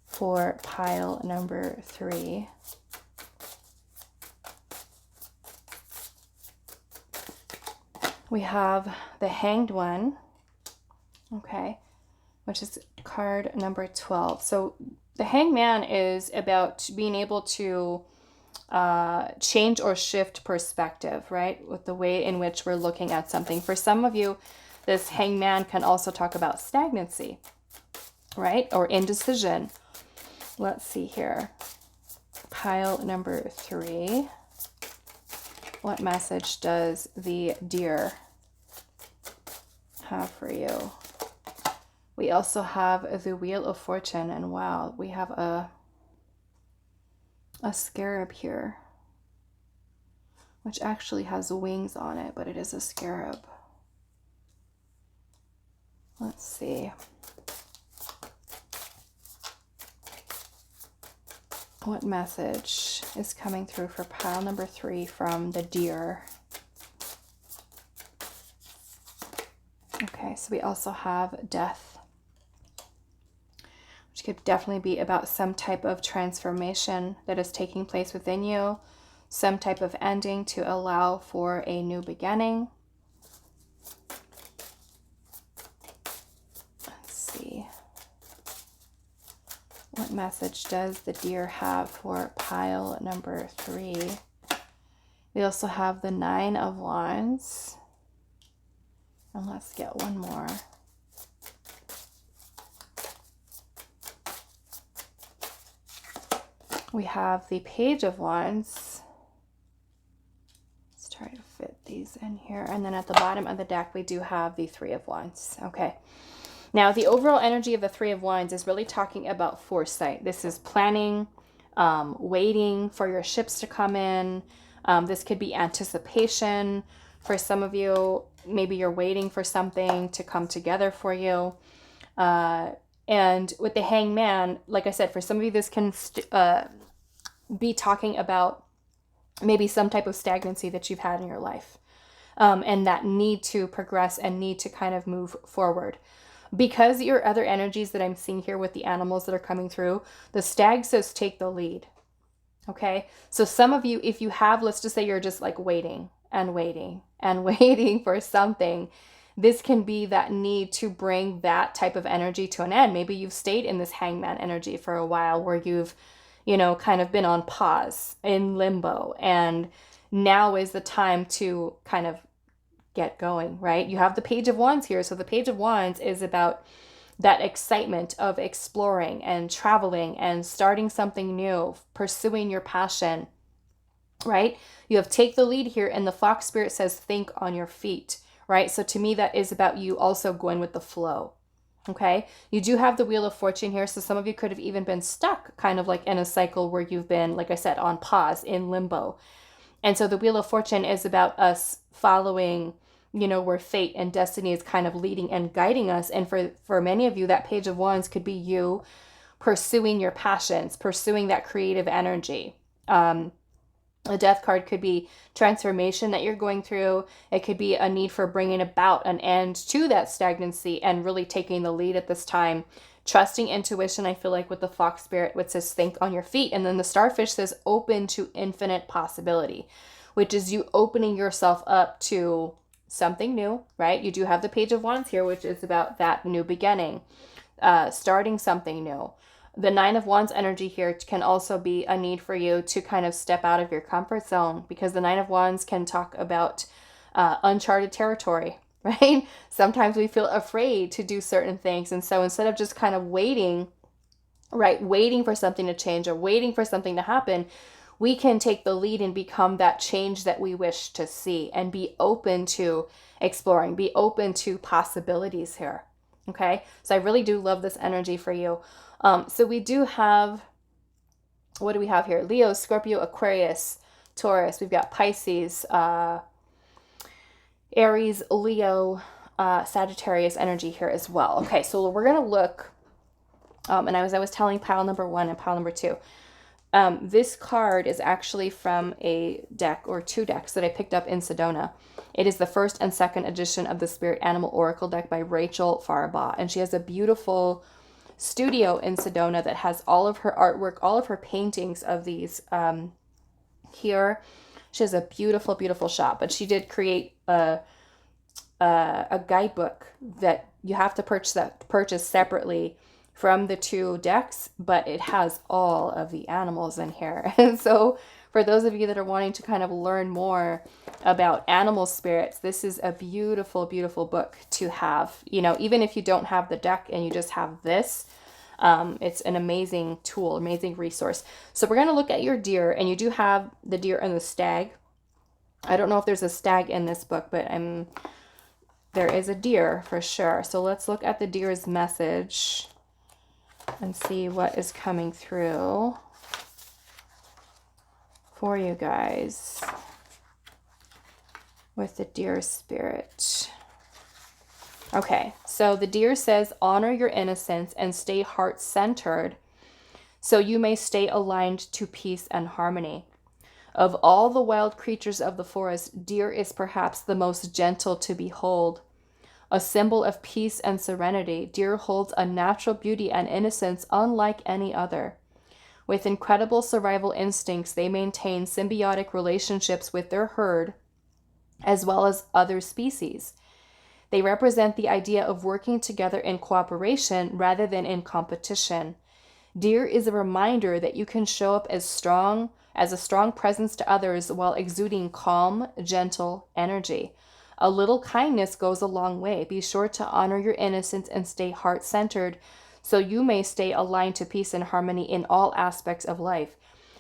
for pile number 3? We have the hanged one, okay, which is card number 12. So the hanged man is about being able to change or shift perspective, right? With the way in which we're looking at something. For some of you, this hanged man can also talk about stagnancy, right? Or indecision. Let's see here. Pile number 3. What message does the deer have for you? We also have the Wheel of Fortune, and wow, we have a scarab here, which actually has wings on it, but it is a scarab. Let's see. What message is coming through for pile number 3 from the deer? Okay, so we also have death, which could definitely be about some type of transformation that is taking place within you. some type of ending to allow for a new beginning. Let's see. What message does the deer have for pile number 3? We also have the 9 of Wands. And let's get one more. We have the Page of Wands. Let's try to fit these in here. And then at the bottom of the deck, we do have the 3 of Wands. Okay. Now, the overall energy of the 3 of Wands is really talking about foresight. This is planning, waiting for your ships to come in. This could be anticipation. For some of you, maybe you're waiting for something to come together for you. And with the Hangman, like I said, for some of you, this can be talking about maybe some type of stagnancy that you've had in your life. And that need to progress and need to kind of move forward. Because your other energies that I'm seeing here with the animals that are coming through, the stag says take the lead. Okay, so some of you, if you have, let's just say you're just like waiting and waiting and waiting for something, this can be that need to bring that type of energy to an end. Maybe you've stayed in this Hangman energy for a while where you've, you know, kind of been on pause, in limbo, and now is the time to kind of get going, right? You have the Page of Wands here. So the Page of Wands is about that excitement of exploring and traveling and starting something new, pursuing your passion, right? You have take the lead here, and the Fox Spirit says think on your feet, right? So to me, that is about you also going with the flow, okay? You do have the Wheel of Fortune here, so some of you could have even been stuck kind of like in a cycle where you've been, like I said, on pause, in limbo. And so the Wheel of Fortune is about us following, you know, where fate and destiny is kind of leading and guiding us. And for many of you, that Page of Wands could be you pursuing your passions, pursuing that creative energy. A Death card could be transformation that you're going through. It could be a need for bringing about an end to that stagnancy and really taking the lead at this time. Trusting intuition, I feel like, with the Fox Spirit, which says think on your feet. And then the Starfish says open to infinite possibility, which is you opening yourself up to something new, right? You do have the Page of Wands here, which is about that new beginning, starting something new. The 9 of Wands energy here can also be a need for you to kind of step out of your comfort zone, because the 9 of Wands can talk about uncharted territory, right? Sometimes we feel afraid to do certain things. And so instead of just kind of waiting, right, waiting for something to change or waiting for something to happen, we can take the lead and become that change that we wish to see and be open to exploring, be open to possibilities here. Okay, so I really do love this energy for you. So we do have, what do we have here? Leo, Scorpio, Aquarius, Taurus. We've got Pisces, Aries, Leo, Sagittarius energy here as well. Okay, so we're going to look, and I was telling pile number 1 and pile number 2. This card is actually from a deck or 2 decks that I picked up in Sedona. It is the 1st and 2nd edition of the Spirit Animal Oracle deck by Rachel Faribaugh. And she has a beautiful studio in Sedona that has all of her artwork, all of her paintings of these here. She has a beautiful, beautiful shop. But she did create a guidebook that you have to purchase separately from the 2 decks, but it has all of the animals in here. And so for those of you that are wanting to kind of learn more about animal spirits, this is a beautiful, beautiful book to have. You know, even if you don't have the deck and you just have this, it's an amazing tool, amazing resource. So we're going to look at your deer, and you do have the deer and the stag. I don't know if there's a stag in this book, but there is a deer for sure. So let's look at the deer's message and see what is coming through for you guys with the deer spirit. Okay, so the deer says, honor your innocence and stay heart-centered so you may stay aligned to peace and harmony. Of all the wild creatures of the forest, deer is perhaps the most gentle to behold. A symbol of peace and serenity, deer holds a natural beauty and innocence unlike any other. With incredible survival instincts, they maintain symbiotic relationships with their herd as well as other species. They represent the idea of working together in cooperation rather than in competition. Deer is a reminder that you can show up as a strong presence to others while exuding calm, gentle energy. A little kindness goes a long way. Be sure to honor your innocence and stay heart-centered so you may stay aligned to peace and harmony in all aspects of life.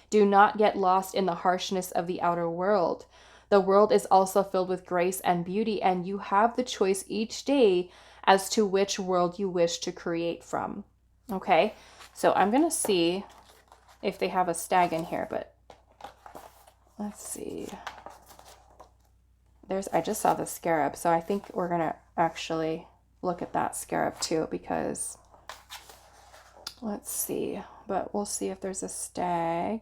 Do not get lost in the harshness of the outer world. The world is also filled with grace and beauty, and you have the choice each day as to which world you wish to create from. Okay, so I'm going to see if they have a stag in here, but let's see. I just saw the scarab, so I think we're going to actually look at that scarab too, because let's see, but we'll see if there's a stag.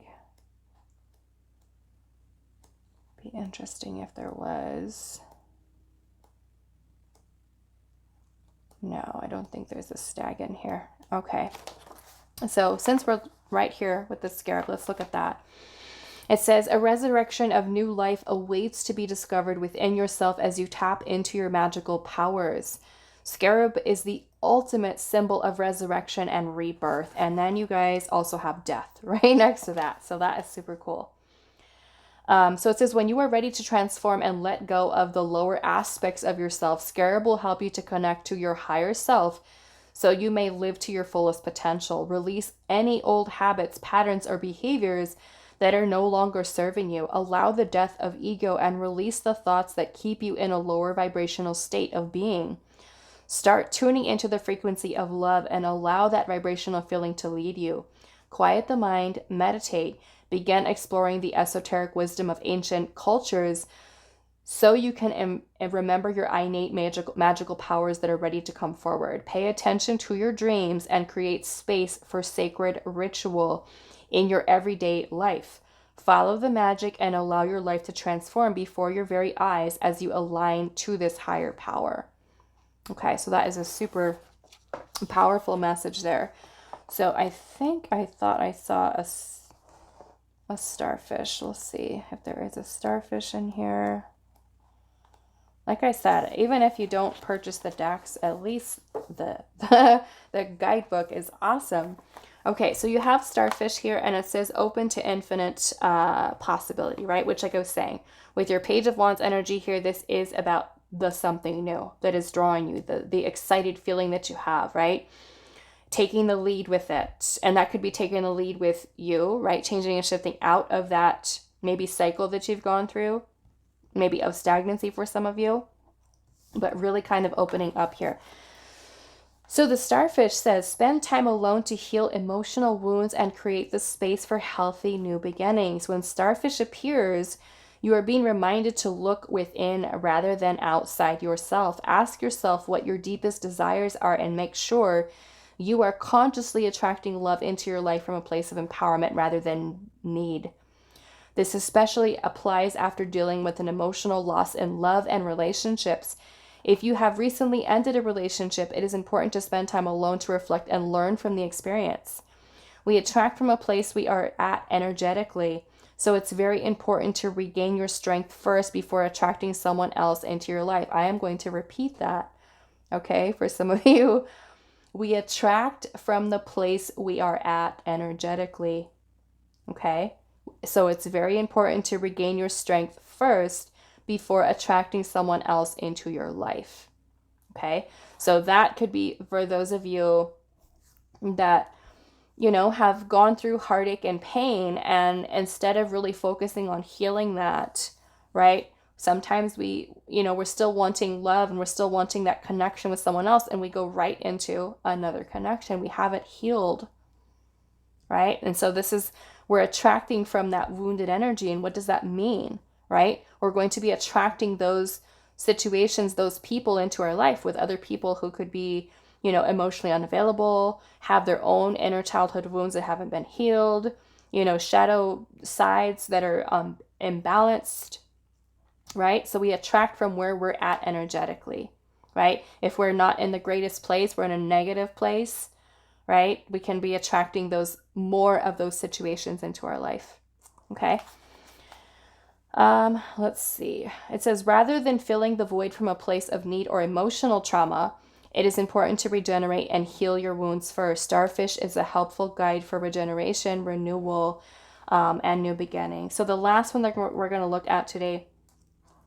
Be interesting if there was. No, I don't think there's a stag in here. Okay, so since we're right here with the scarab, let's look at that. It says, a resurrection of new life awaits to be discovered within yourself as you tap into your magical powers. Scarab is the ultimate symbol of resurrection and rebirth. And then you guys also have death right next to that. So that is super cool. So it says, when you are ready to transform and let go of the lower aspects of yourself, Scarab will help you to connect to your higher self so you may live to your fullest potential. Release any old habits, patterns, or behaviors that are no longer serving you. Allow the death of ego and release the thoughts that keep you in a lower vibrational state of being. Start tuning into the frequency of love and allow that vibrational feeling to lead you. Quiet the mind, meditate, begin exploring the esoteric wisdom of ancient cultures so you can remember your innate magical powers that are ready to come forward. Pay attention to your dreams and create space for sacred ritual in your everyday life. Follow the magic and allow your life to transform before your very eyes as you align to this higher power. Okay, so that is a super powerful message there. So I thought I saw a starfish. Let's see if there is a starfish in here. Like I said, even if you don't purchase the decks, at least the guidebook is awesome. Okay, so you have starfish here, and it says open to infinite possibility, right? Which, like I was saying, with your Page of Wands energy here, this is about the something new that is drawing you, the excited feeling that you have, right? Taking the lead with it. And that could be taking the lead with you, right? Changing and shifting out of that maybe cycle that you've gone through, maybe of stagnancy for some of you, but really kind of opening up here. So the starfish says, spend time alone to heal emotional wounds and create the space for healthy new beginnings. When starfish appears, you are being reminded to look within rather than outside yourself. Ask yourself what your deepest desires are and make sure you are consciously attracting love into your life from a place of empowerment rather than need. This especially applies after dealing with an emotional loss in love and relationships. If you have recently ended a relationship, it is important to spend time alone to reflect and learn from the experience. We attract from a place we are at energetically, so it's very important to regain your strength first before attracting someone else into your life. I am going to repeat that, okay, for some of you. We attract from the place we are at energetically, okay? So it's very important to regain your strength first before attracting someone else into your life, okay? So that could be for those of you that, have gone through heartache and pain, and instead of really focusing on healing that, right? Sometimes we're still wanting love and we're still wanting that connection with someone else, and we go right into another connection. We haven't healed, right? And so we're attracting from that wounded energy. And what does that mean, right? We're going to be attracting those situations, those people into our life with other people who could be, emotionally unavailable, have their own inner childhood wounds that haven't been healed, shadow sides that are imbalanced, right? So we attract from where we're at energetically, right? If we're not in the greatest place, we're in a negative place, right? We can be attracting more of those situations into our life. Okay. Let's see. It says, rather than filling the void from a place of need or emotional trauma, it is important to regenerate and heal your wounds first. Starfish is a helpful guide for regeneration, renewal, and new beginning. So the last one that we're going to look at today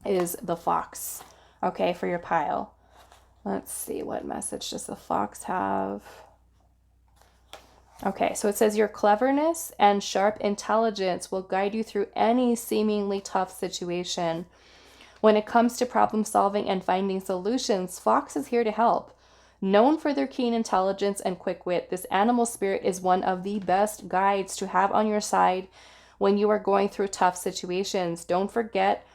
is the fox, okay, for your pile. Let's see, what message does the fox have? Okay, so it says your cleverness and sharp intelligence will guide you through any seemingly tough situation. When it comes to problem solving and finding solutions, Fox is here to help. Known for their keen intelligence and quick wit, this animal spirit is one of the best guides to have on your side when you are going through tough situations. Don't forget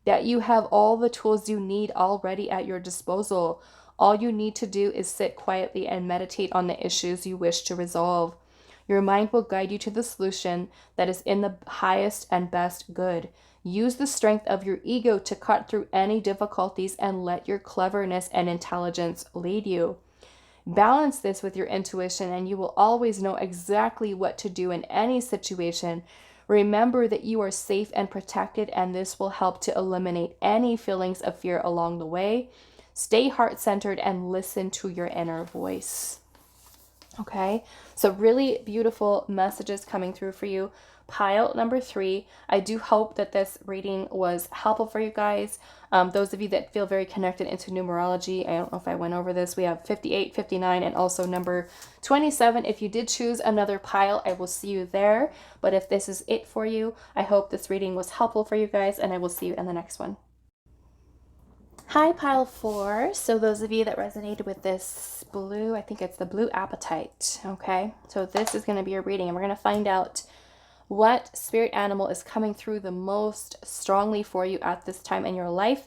that you have all the tools you need already at your disposal. All you need to do is sit quietly and meditate on the issues you wish to resolve. Your mind will guide you to the solution that is in the highest and best good. Use the strength of your ego to cut through any difficulties and let your cleverness and intelligence lead you. Balance this with your intuition and you will always know exactly what to do in any situation. Remember that you are safe and protected, and this will help to eliminate any feelings of fear along the way. Stay heart-centered and listen to your inner voice. Okay, so really beautiful messages coming through for you. Pile number 3, I do hope that this reading was helpful for you guys. Those of you that feel very connected into numerology, I don't know if I went over this. We have 58, 59, and also number 27. If you did choose another pile, I will see you there. But if this is it for you, I hope this reading was helpful for you guys, and I will see you in the next one. Hi, pile 4. So those of you that resonated with this blue, I think it's the blue apatite. Okay, so this is going to be a reading, and we're going to find out what spirit animal is coming through the most strongly for you at this time in your life.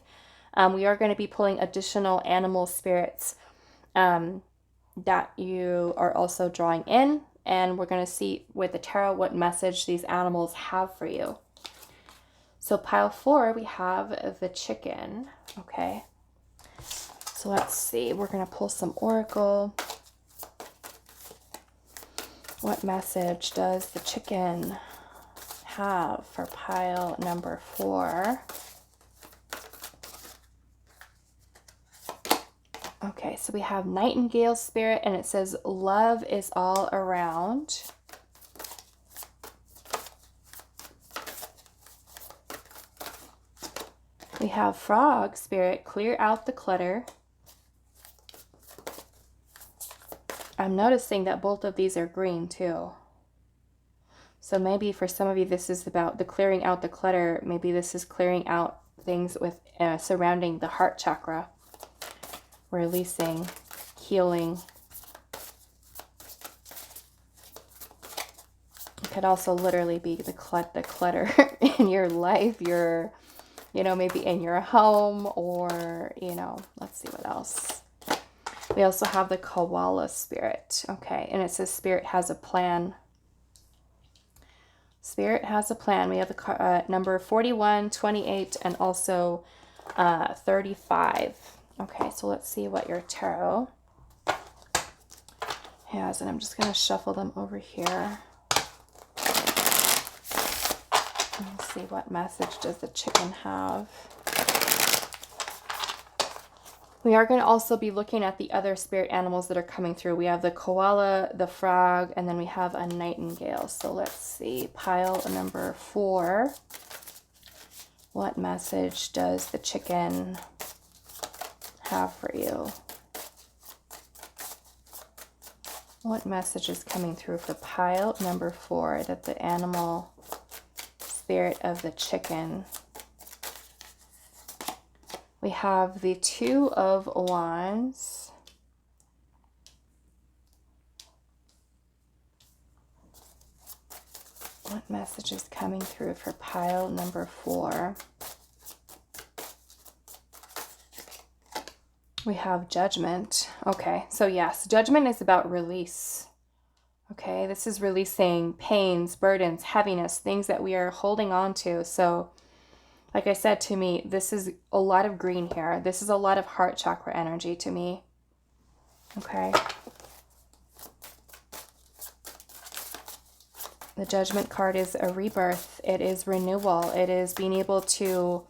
We are going to be pulling additional animal spirits that you are also drawing in, and we're going to see with the tarot what message these animals have for you. So pile 4, we have the chicken. Okay, so let's see. We're going to pull some oracle. What message does the chicken have for pile number 4? Okay, so we have Nightingale Spirit, and it says love is all around. We have Frog Spirit, clear out the clutter. I'm noticing that both of these are green too. So maybe for some of you, this is about the clearing out the clutter. Maybe this is clearing out things with surrounding the heart chakra. Releasing, healing. It could also literally be the clutter in your life. Maybe in your home, or, let's see what else. We also have the koala spirit. Okay, and it says spirit has a plan. Spirit has a plan. We have the number 41, 28, and also 35. Okay, so let's see what your tarot has, and I'm just going to shuffle them over here. Let's see, what message does the chicken have? We are going to also be looking at the other spirit animals that are coming through. We have the koala, the frog, and then we have a nightingale. So let's see, pile number 4. What message does the chicken have for you? What message is coming through for pile number 4 that the animal spirit of the chicken? We have the 2 of Wands. What message is coming through for pile number 4? We have Judgment. Okay, so yes, Judgment is about release. Okay, this is releasing pains, burdens, heaviness, things that we are holding on to. So, like I said, to me, this is a lot of green here. This is a lot of heart chakra energy to me. Okay. The Judgment card is a rebirth. It is renewal. It is being able to,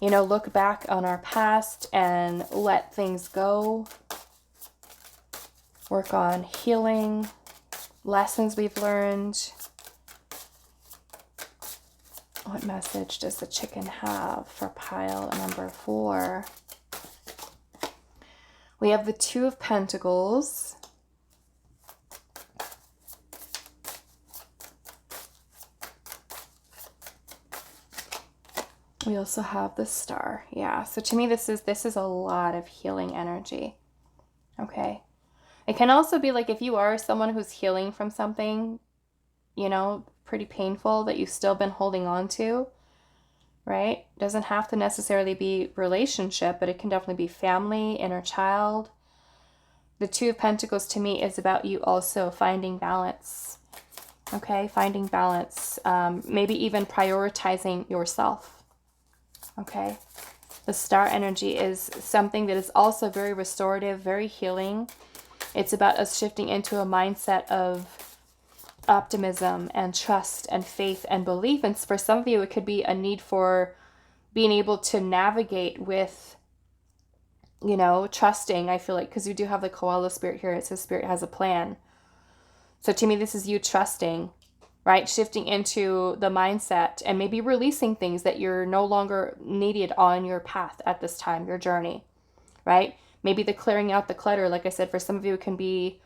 you know, look back on our past and let things go. Work on healing, lessons we've learned. What message does the chicken have for pile number 4? We have the Two of Pentacles. We also have the Star. Yeah, so to me this is a lot of healing energy. Okay. It can also be like if you are someone who's healing from something, you know, pretty painful that you've still been holding on to, right? Doesn't have to necessarily be relationship, but it can definitely be family, inner child. The Two of Pentacles to me is about you also finding balance. Okay, finding balance. Maybe even prioritizing yourself. Okay, the Star energy is something that is also very restorative, very healing. It's about us shifting into a mindset of optimism and trust and faith and belief. And for some of you, it could be a need for being able to navigate with, you know, trusting, I feel like, because you do have the koala spirit here. It says spirit has a plan. So to me, this is you trusting, right? Shifting into the mindset and maybe releasing things that you're no longer needed on your path at this time, your journey, right? Maybe the clearing out the clutter, like I said, for some of you, it can be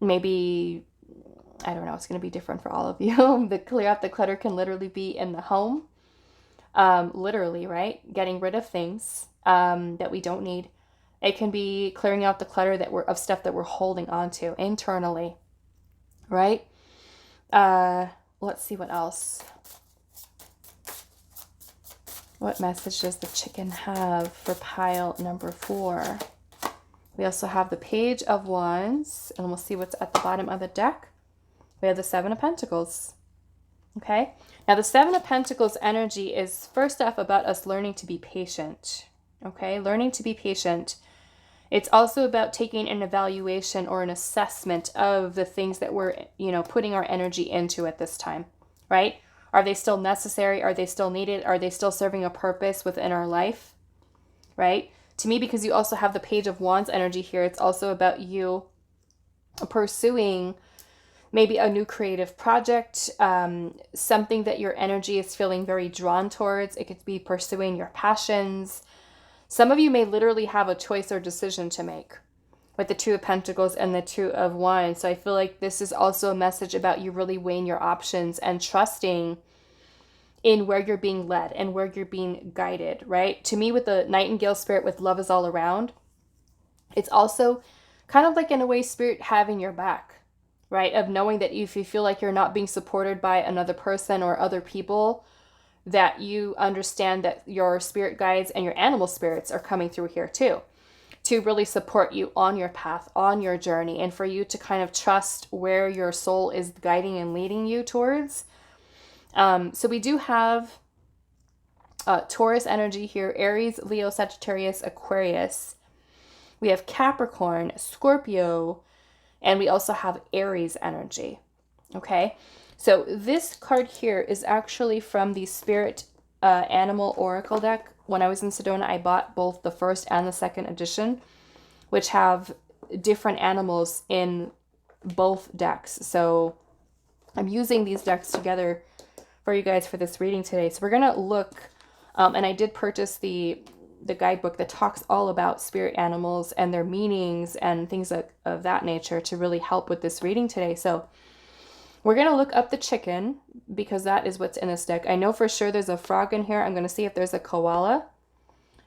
maybe, I don't know, it's going to be different for all of you. The clear out the clutter can literally be in the home, literally, right? Getting rid of things that we don't need. It can be clearing out the clutter of stuff that we're holding on to internally, right? Let's see what else. What message does the chicken have for pile number 4? We also have the Page of Wands, and we'll see what's at the bottom of the deck. We have the Seven of Pentacles. Okay, now the Seven of Pentacles energy is first off about us learning to be patient. Okay, learning to be patient. It's also about taking an evaluation or an assessment of the things that we're, you know, putting our energy into at this time, right? Are they still necessary? Are they still needed? Are they still serving a purpose within our life, right? To me, because you also have the Page of Wands energy here, it's also about you pursuing maybe a new creative project, something that your energy is feeling very drawn towards. It could be pursuing your passions. Some of you may literally have a choice or decision to make with the Two of Pentacles and the Two of Wands. So I feel like this is also a message about you really weighing your options and trusting in where you're being led and where you're being guided, right? To me, with the Nightingale spirit with love is all around, it's also kind of like in a way spirit having your back, right? Of knowing that if you feel like you're not being supported by another person or other people, that you understand that your spirit guides and your animal spirits are coming through here too, to really support you on your path, on your journey, and for you to kind of trust where your soul is guiding and leading you towards. So we do have Taurus energy here, Aries, Leo, Sagittarius, Aquarius. We have Capricorn, Scorpio, and we also have Aries energy. Okay, so this card here is actually from the Spirit Animal Oracle deck. When I was in Sedona, I bought both the first and the second edition, which have different animals in both decks. So I'm using these decks together for you guys for this reading today. So we're going to look, and I did purchase the guidebook that talks all about spirit animals and their meanings and things of that nature to really help with this reading today. So we're going to look up the chicken because that is what's in this deck. I know for sure there's a frog in here. I'm going to see if there's a koala.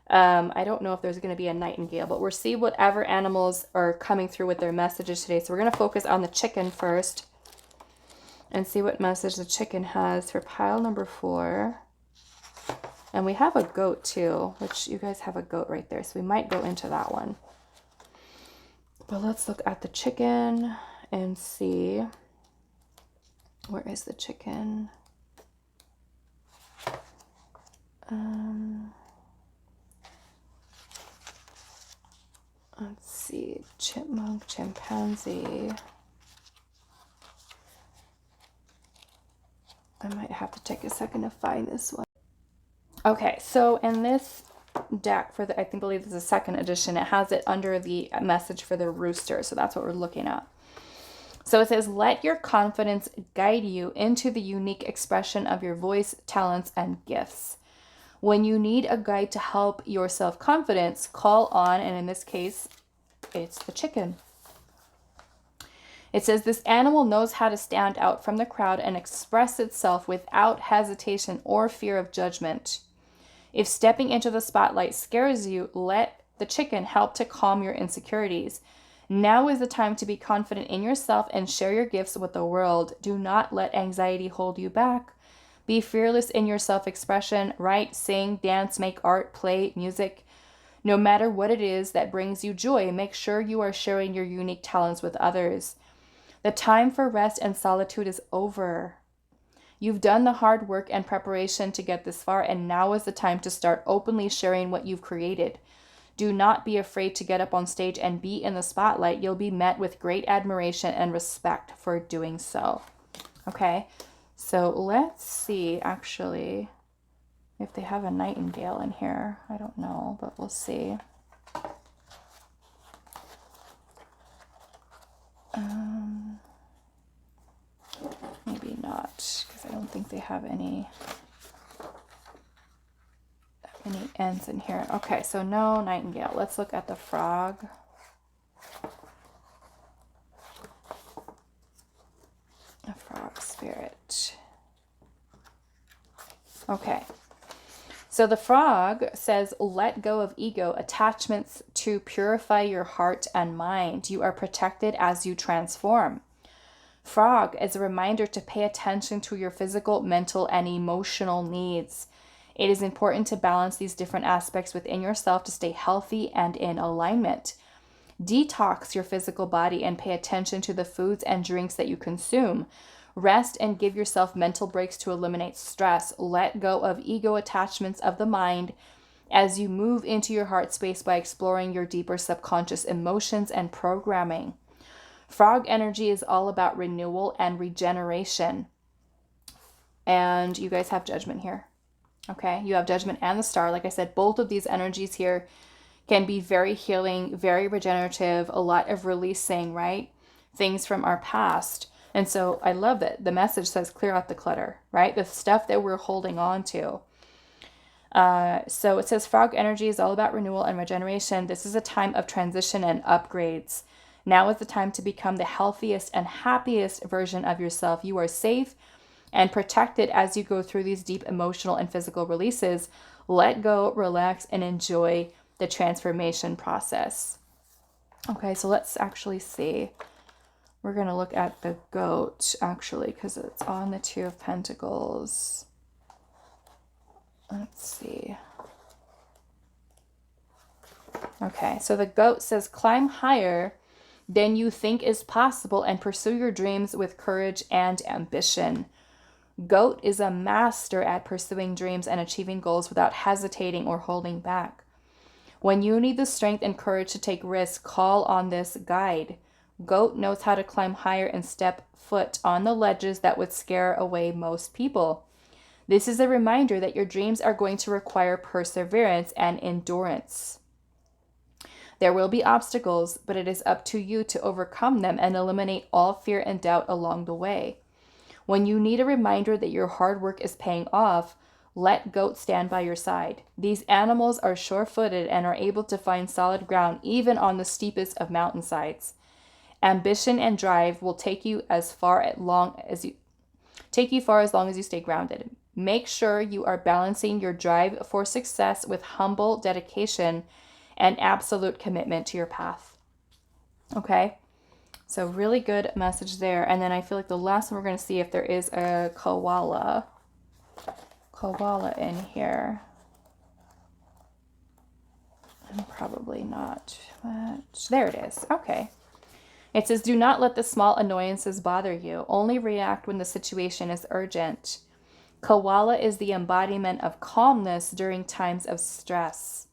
I don't know if there's going to be a nightingale, but we'll see whatever animals are coming through with their messages today. So we're going to focus on the chicken first and see what message the chicken has for pile number 4. And we have a goat too, which you guys have a goat right there. So we might go into that one. But let's look at the chicken and see. Where is the chicken? Let's see. Chipmunk, chimpanzee. take a second to find this one. Okay, so in this deck for I believe this is the second edition, it has it under the message for the rooster. So that's what we're looking at. So it says, let your confidence guide you into the unique expression of your voice, talents, and gifts. When you need a guide to help your self-confidence, call on, and in this case, it's the chicken. It says, this animal knows how to stand out from the crowd and express itself without hesitation or fear of judgment. If stepping into the spotlight scares you, let the chicken help to calm your insecurities. Now is the time to be confident in yourself and share your gifts with the world. Do not let anxiety hold you back. Be fearless in your self-expression. Write, sing, dance, make art, play, music. No matter what it is that brings you joy, make sure you are sharing your unique talents with others. The time for rest and solitude is over. You've done the hard work and preparation to get this far, and now is the time to start openly sharing what you've created. Do not be afraid to get up on stage and be in the spotlight. You'll be met with great admiration and respect for doing so. Okay, so let's see, actually, if they have a nightingale in here. I don't know, but we'll see. Maybe not, because I don't think they have any ends in here. Okay, so no nightingale. Let's look at the frog. A frog spirit. Okay. So the frog says, let go of ego attachments to purify your heart and mind. You are protected as you transform. Frog is a reminder to pay attention to your physical, mental, and emotional needs. It is important to balance these different aspects within yourself to stay healthy and in alignment. Detox your physical body and pay attention to the foods and drinks that you consume. Rest and give yourself mental breaks to eliminate stress. Let go of ego attachments of the mind as you move into your heart space by exploring your deeper subconscious emotions and programming. Frog energy is all about renewal and regeneration. And you guys have Judgment here. Okay, you have Judgment and the Star. Like I said, both of these energies here can be very healing, very regenerative, a lot of releasing, right? Things from our past. And so I love that the message says clear out the clutter, right? The stuff that we're holding on to. So it says frog energy is all about renewal and regeneration. This is a time of transition and upgrades. Now is the time to become the healthiest and happiest version of yourself. You are safe and protected as you go through these deep emotional and physical releases. Let go, relax, and enjoy the transformation process. Okay, so let's actually see. We're going to look at the goat, actually, because it's on the Two of Pentacles. Let's see. Okay, so the goat says, climb higher than you think is possible and pursue your dreams with courage and ambition. Goat is a master at pursuing dreams and achieving goals without hesitating or holding back. When you need the strength and courage to take risks, call on this guide. Goat knows how to climb higher and step foot on the ledges that would scare away most people. This is a reminder that your dreams are going to require perseverance and endurance. There will be obstacles, but it is up to you to overcome them and eliminate all fear and doubt along the way. When you need a reminder that your hard work is paying off, let Goat stand by your side. These animals are sure-footed and are able to find solid ground even on the steepest of mountainsides. Ambition and drive will take you far as long as you stay grounded. Make sure you are balancing your drive for success with humble dedication and absolute commitment to your path. Okay? So really good message there. And then I feel like the last one we're going to see if there is a koala in here. And probably not. But there it is. Okay. It says, do not let the small annoyances bother you. Only react when the situation is urgent. Koala is the embodiment of calmness during times of stress.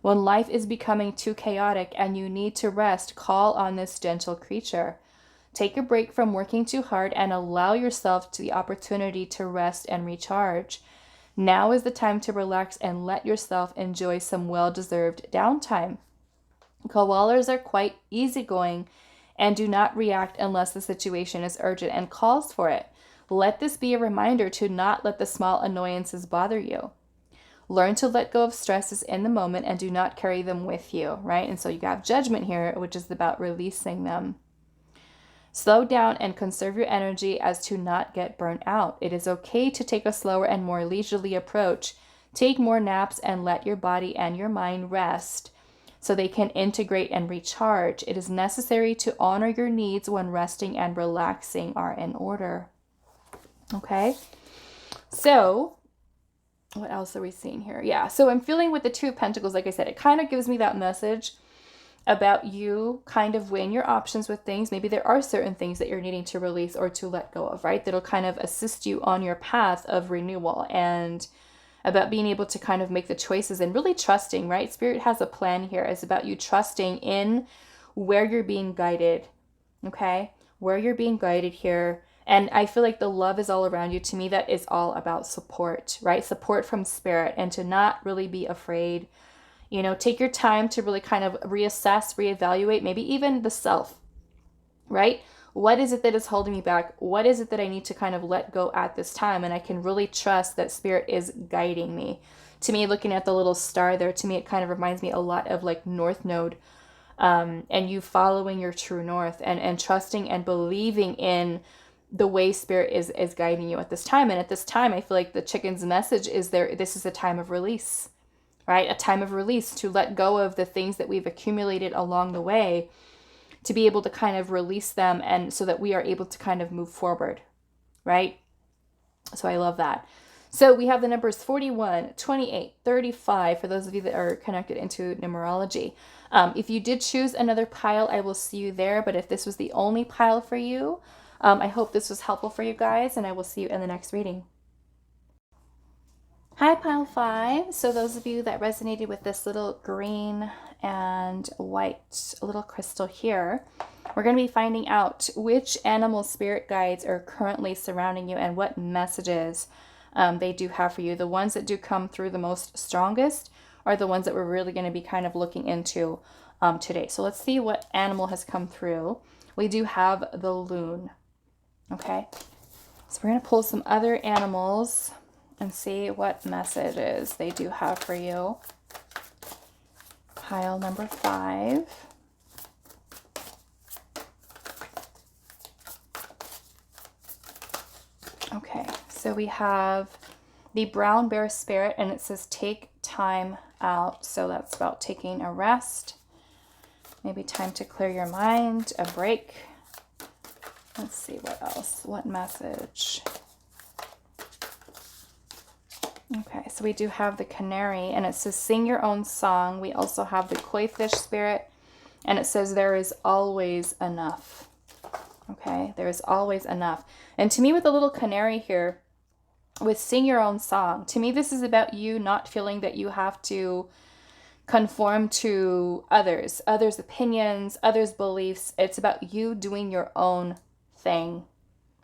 When life is becoming too chaotic and you need to rest, call on this gentle creature. Take a break from working too hard and allow yourself to the opportunity to rest and recharge. Now is the time to relax and let yourself enjoy some well-deserved downtime. Koalas are quite easygoing and do not react unless the situation is urgent and calls for it. Let this be a reminder to not let the small annoyances bother you. Learn to let go of stresses in the moment and do not carry them with you, right? And so you have judgment here, which is about releasing them. Slow down and conserve your energy as to not get burnt out. It is okay to take a slower and more leisurely approach. Take more naps and let your body and your mind rest so they can integrate and recharge. It is necessary to honor your needs when resting and relaxing are in order. Okay, so what else are we seeing here? Yeah, so I'm feeling with the Two of Pentacles, like I said, it kind of gives me that message about you kind of weighing your options with things. Maybe there are certain things that you're needing to release or to let go of, right? That'll kind of assist you on your path of renewal, and about being able to kind of make the choices and really trusting, right? Spirit has a plan here. It's about you trusting in where you're being guided, okay? Where you're being guided here. And I feel like the love is all around you. To me, that is all about support, right? Support from Spirit, and to not really be afraid. You know, take your time to really kind of reassess, reevaluate, maybe even the self, right? What is it that is holding me back? What is it that I need to kind of let go at this time? And I can really trust that Spirit is guiding me. To me, looking at the little star there, to me, it kind of reminds me a lot of like North Node, and you following your true north, and trusting and believing in the way Spirit is guiding you at this time. And at this time, I feel like the chicken's message is there. This is a time of release, right? A time of release to let go of the things that we've accumulated along the way, to be able to kind of release them, and so that we are able to kind of move forward, right? So I love that. So we have the numbers 41, 28, 35 for those of you that are connected into numerology. If you did choose another pile, I will see you there. But if this was the only pile for you, I hope this was helpful for you guys, and I will see you in the next reading. Hi, pile 5. So those of you that resonated with this little green and white little crystal here, we're going to be finding out which animal spirit guides are currently surrounding you and what messages they do have for you. The ones that do come through the most strongest are the ones that we're really going to be kind of looking into today. So let's see what animal has come through. We do have the loon. Okay, so we're going to pull some other animals and see what messages they do have for you. Pile number 5. Okay, so we have the brown bear spirit, and it says take time out. So that's about taking a rest, maybe time to clear your mind, a break. Let's see what else, what message. Okay, so we do have the canary, and it says sing your own song. We also have the koi fish spirit, and it says there is always enough. Okay, there is always enough. And to me, with the little canary here, with sing your own song, to me this is about you not feeling that you have to conform to others' opinions, others' beliefs. It's about you doing your own thing,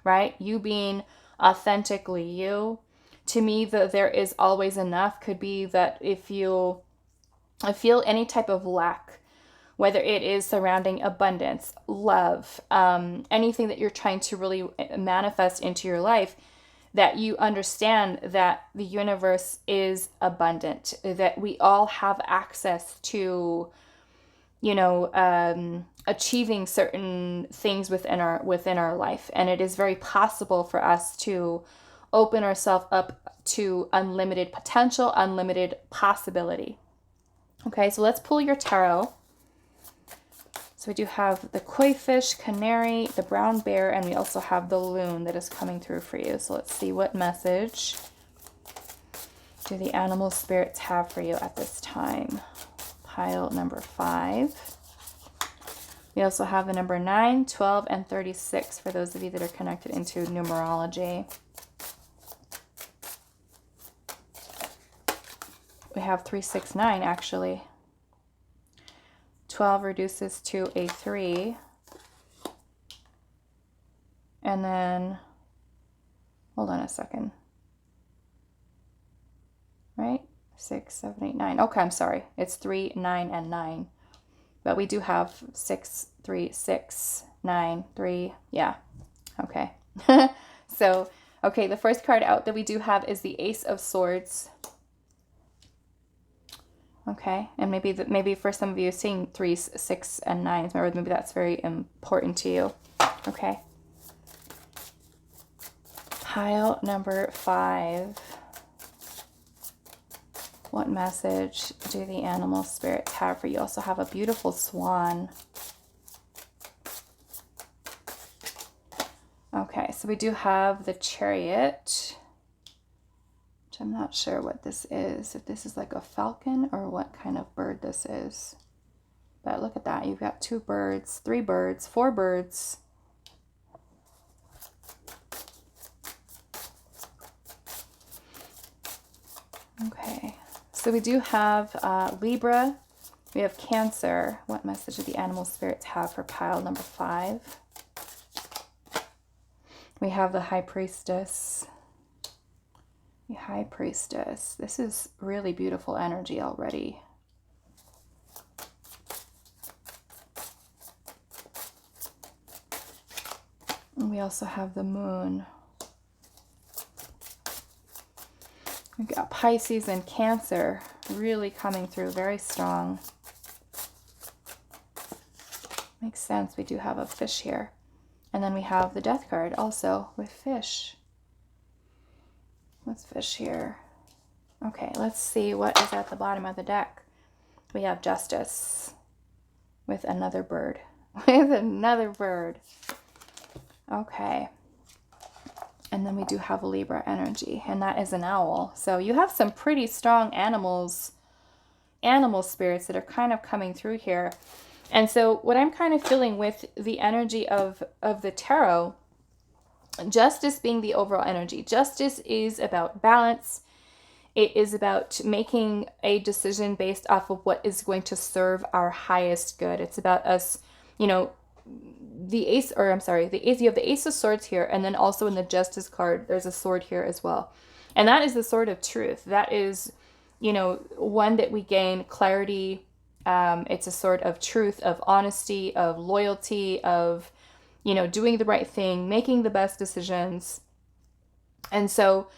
right? You being authentically you. To me, there is always enough could be that if you feel any type of lack, whether it is surrounding abundance, love, anything that you're trying to really manifest into your life, that you understand that the universe is abundant, that we all have access to, you know, achieving certain things within our life. And it is very possible for us to open ourselves up to unlimited potential, unlimited possibility. Okay, so let's pull your tarot. So we do have the koi fish, canary, the brown bear, and we also have the loon that is coming through for you. So let's see what message do the animal spirits have for you at this time. Pile number 5. We also have the number 9, 12, and 36 for those of you that are connected into numerology. We have 3, 6, 9 actually. 12 reduces to a 3. And then, hold on a second. Right? 6, 7, 8, 9. Okay, I'm sorry. It's 3, 9, and 9. But we do have 6, 3, 6, 9, 3. Yeah. Okay. So, okay, the first card out that we do have is the Ace of Swords. Okay, and maybe for some of you seeing 3s, 6, and 9s, or maybe that's very important to you. Okay. Pile number 5. What message do the animal spirits have for you? You also have a beautiful swan. Okay, so we do have the Chariot, which I'm not sure what this is. If this is like a falcon or what kind of bird this is. But look at that. You've got 2 birds, 3 birds, 4 birds. Okay, so we do have Libra. We have Cancer. What message do the animal spirits have for pile number 5? We have the High Priestess. The High Priestess. This is really beautiful energy already. And we also have the Moon. We've got Pisces and Cancer really coming through very strong. Makes sense. We do have a fish here. And then we have the Death card also with fish. What's fish here? Okay, let's see what is at the bottom of the deck. We have Justice with another bird. With another bird. Okay. And then we do have a Libra energy, and that is an owl. So you have some pretty strong animal spirits that are kind of coming through here. And so what I'm kind of feeling with the energy of the tarot, Justice being the overall energy. Justice is about balance. It is about making a decision based off of what is going to serve our highest good. It's about us, you know, the Ace, you have the Ace of Swords here, and then also in the Justice card, there's a sword here as well. And that is the sword of truth. That is, you know, one that we gain clarity. It's a sword of truth, of honesty, of loyalty, of, you know, doing the right thing, making the best decisions. And so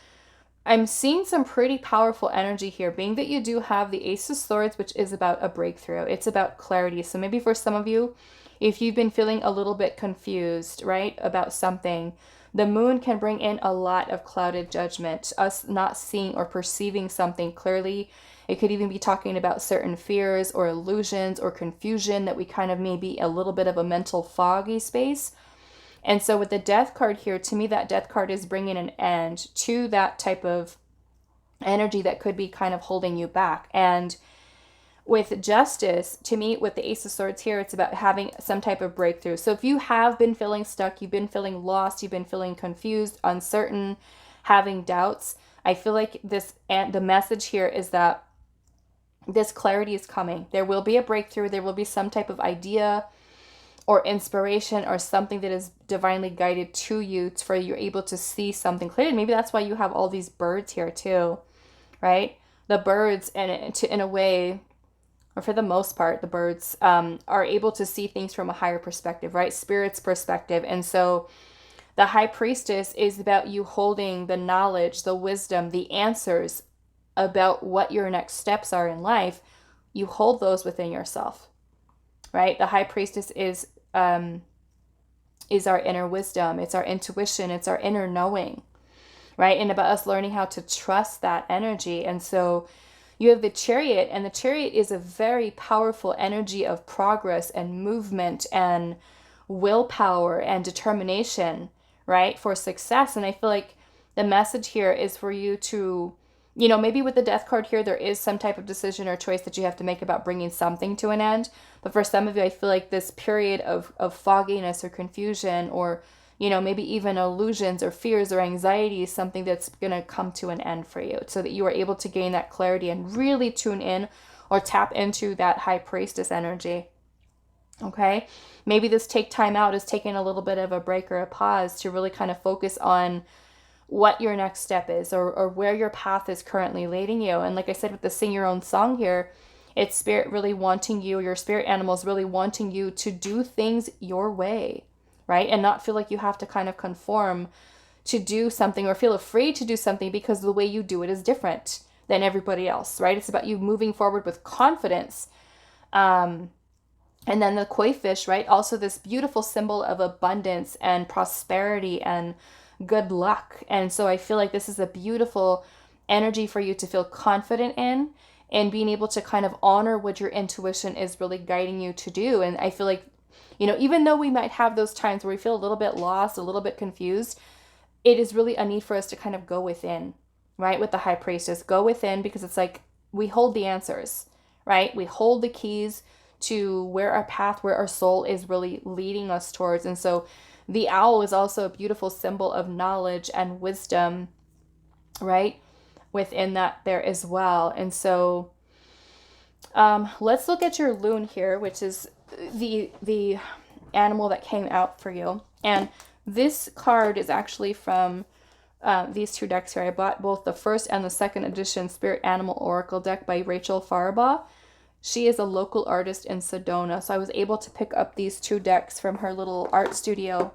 I'm seeing some pretty powerful energy here, being that you do have the Ace of Swords, which is about a breakthrough. It's about clarity. So maybe for some of you, if you've been feeling a little bit confused, right, about something, the Moon can bring in a lot of clouded judgment, us not seeing or perceiving something clearly. It could even be talking about certain fears or illusions or confusion that we kind of maybe a little bit of a mental foggy space. And so with the Death card here, to me, that Death card is bringing an end to that type of energy that could be kind of holding you back. And with Justice, to me, with the Ace of Swords here, it's about having some type of breakthrough. So if you have been feeling stuck, you've been feeling lost, you've been feeling confused, uncertain, having doubts, I feel like the message here is that this clarity is coming. There will be a breakthrough. There will be some type of idea or inspiration or something that is divinely guided to you for you're able to see something clearly. Maybe that's why you have all these birds here too, right? The birds, in a way, or for the most part, the birds are able to see things from a higher perspective, right? Spirit's perspective. And so the High Priestess is about you holding the knowledge, the wisdom, the answers about what your next steps are in life. You hold those within yourself, right? The High Priestess is our inner wisdom. It's our intuition. It's our inner knowing, right? And about us learning how to trust that energy. And so you have the Chariot, and the Chariot is a very powerful energy of progress and movement and willpower and determination, right? For success. And I feel like the message here is for you to, you know, maybe with the Death card here, there is some type of decision or choice that you have to make about bringing something to an end. But for some of you, I feel like this period of fogginess or confusion or, you know, maybe even illusions or fears or anxiety is something that's going to come to an end for you so that you are able to gain that clarity and really tune in or tap into that High Priestess energy. Okay. Maybe this take time out is taking a little bit of a break or a pause to really kind of focus on what your next step is, or where your path is currently leading you. And like I said, with the sing your own song here, it's spirit really wanting you, your spirit animals really wanting you to do things your way, right? And not feel like you have to kind of conform to do something or feel afraid to do something because the way you do it is different than everybody else, right? It's about you moving forward with confidence. And then the koi fish, right? Also this beautiful symbol of abundance and prosperity and good luck. And so I feel like this is a beautiful energy for you to feel confident in, and being able to kind of honor what your intuition is really guiding you to do. And I feel like, even though we might have those times where we feel a little bit lost, a little bit confused, it is really a need for us to kind of go within, right? With the high priestess, go within, because it's like we hold the answers, right? We hold the keys to where our path, where our soul is really leading us towards. And so the owl is also a beautiful symbol of knowledge and wisdom, right? Within that there as well. And so let's look at your loon here, which is the animal that came out for you. And this card is actually from these two decks here. I bought both the first and the second edition Spirit Animal Oracle deck by Rachel Faribaugh. She is a local artist in Sedona, so I was able to pick up these two decks from her little art studio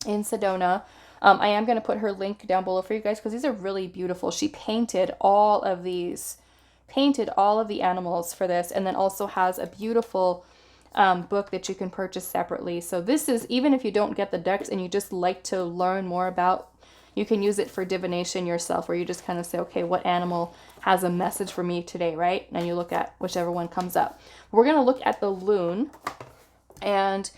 in Sedona. I am going to put her link down below for you guys because these are really beautiful. She painted all of the animals for this, and then also has a beautiful book that you can purchase separately. So this is, even if you don't get the decks and you just like to learn more about, you can use it for divination yourself, where you just kind of say, okay, what animal has a message for me today, right? And you look at whichever one comes up. We're going to look at the loon, and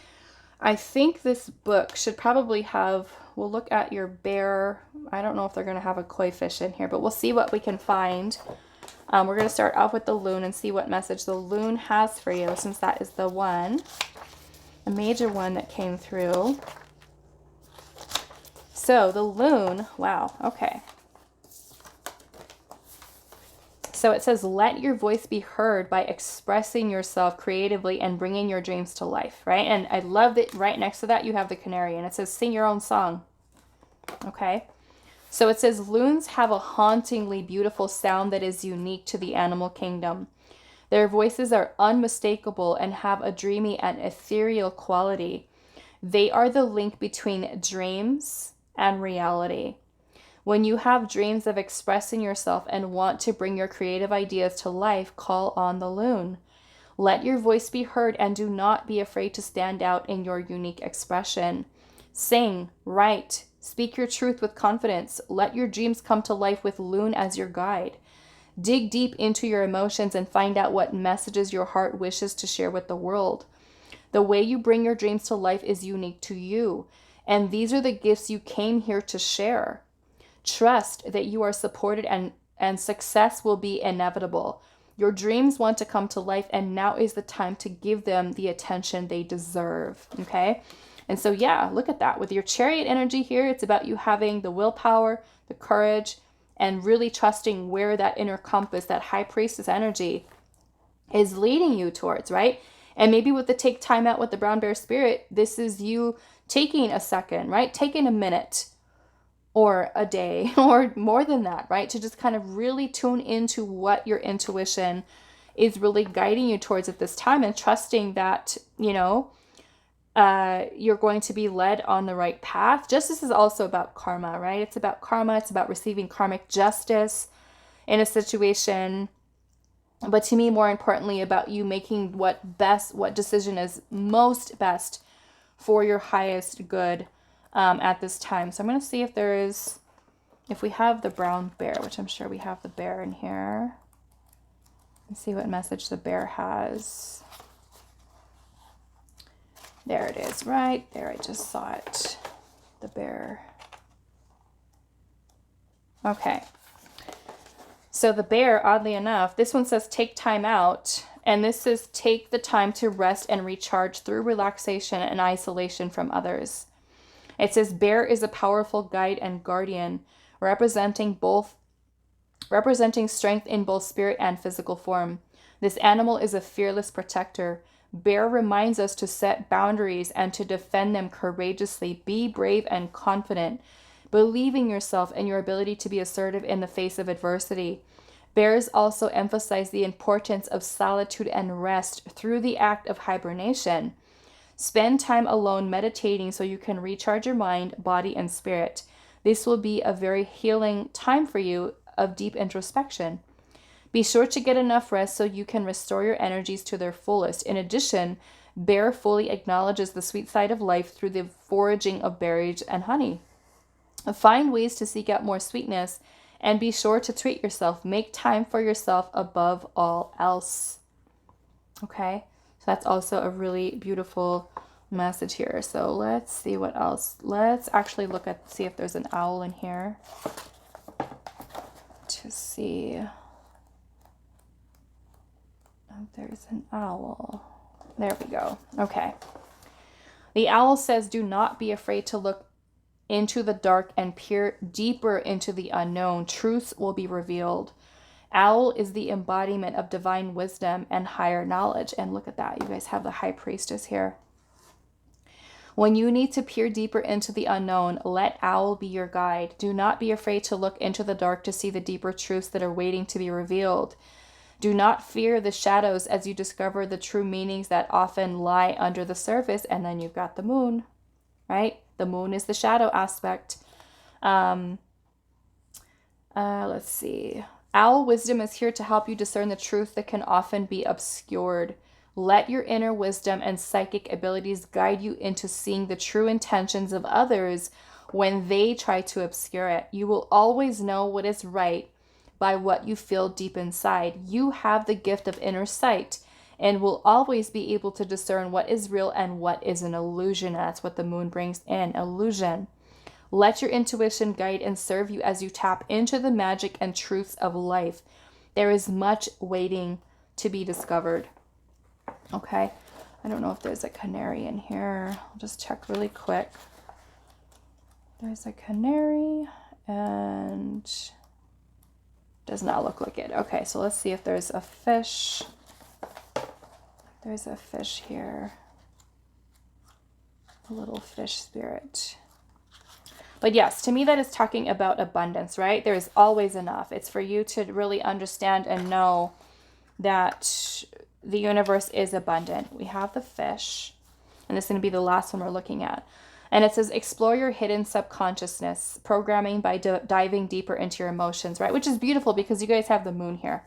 I think this book should probably have, we'll look at your bear. I don't know if they're going to have a koi fish in here, but we'll see what we can find. We're going to start off with the loon and see what message the loon has for you, since that is the major one that came through. So the loon, wow, okay. So it says, let your voice be heard by expressing yourself creatively and bringing your dreams to life, right? And I love that right next to that you have the canary, and it says, sing your own song, okay? So it says, loons have a hauntingly beautiful sound that is unique to the animal kingdom. Their voices are unmistakable and have a dreamy and ethereal quality. They are the link between dreams and reality. When you have dreams of expressing yourself and want to bring your creative ideas to life, call on the loon. Let your voice be heard and do not be afraid to stand out in your unique expression. Sing, write, speak your truth with confidence. Let your dreams come to life with loon as your guide. Dig deep into your emotions and find out what messages your heart wishes to share with the world. The way you bring your dreams to life is unique to you, and these are the gifts you came here to share. Trust that you are supported and success will be inevitable. Your dreams want to come to life, and now is the time to give them the attention they deserve, okay? And so, yeah, look at that. With your chariot energy here, it's about you having the willpower, the courage, and really trusting where that inner compass, that high priestess energy is leading you towards, right? And maybe with the take time out with the brown bear spirit, this is you taking a second, right? Taking a minute or a day or more than that, right? To just kind of really tune into what your intuition is really guiding you towards at this time, and trusting that, you're going to be led on the right path. Justice is also about karma, right? It's about karma. It's about receiving karmic justice in a situation. But to me, more importantly, about you making what decision is most best for your highest good at this time. So I'm going to see if we have the brown bear, which I'm sure we have the bear in here. Let's see what message the bear has. There it is, right there. I just saw it. The bear. Okay. So the bear, oddly enough, this one says take time out. And this says take the time to rest and recharge through relaxation and isolation from others. It says bear is a powerful guide and guardian, representing strength in both spirit and physical form. This animal is a fearless protector, Bear reminds us to set boundaries and to defend them courageously. Be brave and confident. Believe in yourself and your ability to be assertive in the face of adversity. Bears also emphasize the importance of solitude and rest through the act of hibernation. Spend time alone meditating so you can recharge your mind, body, and spirit. This will be a very healing time for you of deep introspection. Be sure to get enough rest so you can restore your energies to their fullest. In addition, Bear fully acknowledges the sweet side of life through the foraging of berries and honey. Find ways to seek out more sweetness and be sure to treat yourself. Make time for yourself above all else. Okay, so that's also a really beautiful message here. So let's see what else. Let's actually see if there's an owl in here to see. Oh, there's an owl. There we go. Okay. The owl says, do not be afraid to look into the dark and peer deeper into the unknown. Truths will be revealed. Owl is the embodiment of divine wisdom and higher knowledge. And look at that. You guys have the high priestess here. When you need to peer deeper into the unknown, let Owl be your guide. Do not be afraid to look into the dark to see the deeper truths that are waiting to be revealed. Do not fear the shadows as you discover the true meanings that often lie under the surface. And then you've got the moon, right? The moon is the shadow aspect. Let's see. Owl wisdom is here to help you discern the truth that can often be obscured. Let your inner wisdom and psychic abilities guide you into seeing the true intentions of others when they try to obscure it. You will always know what is right by what you feel deep inside. You have the gift of inner sight and will always be able to discern what is real and what is an illusion. That's what the moon brings in, illusion. Let your intuition guide and serve you as you tap into the magic and truths of life. There is much waiting to be discovered. Okay, I don't know if there's a canary in here. I'll just check really quick. There's a canary and does not look like it. Okay, so let's see if there's a fish. There's a fish here. A little fish spirit. But yes, to me that is talking about abundance, right? There is always enough. It's for you to really understand and know that the universe is abundant. We have the fish, and this is going to be the last one we're looking at. And it says, explore your hidden subconsciousness, programming by diving deeper into your emotions, right? Which is beautiful because you guys have the moon here.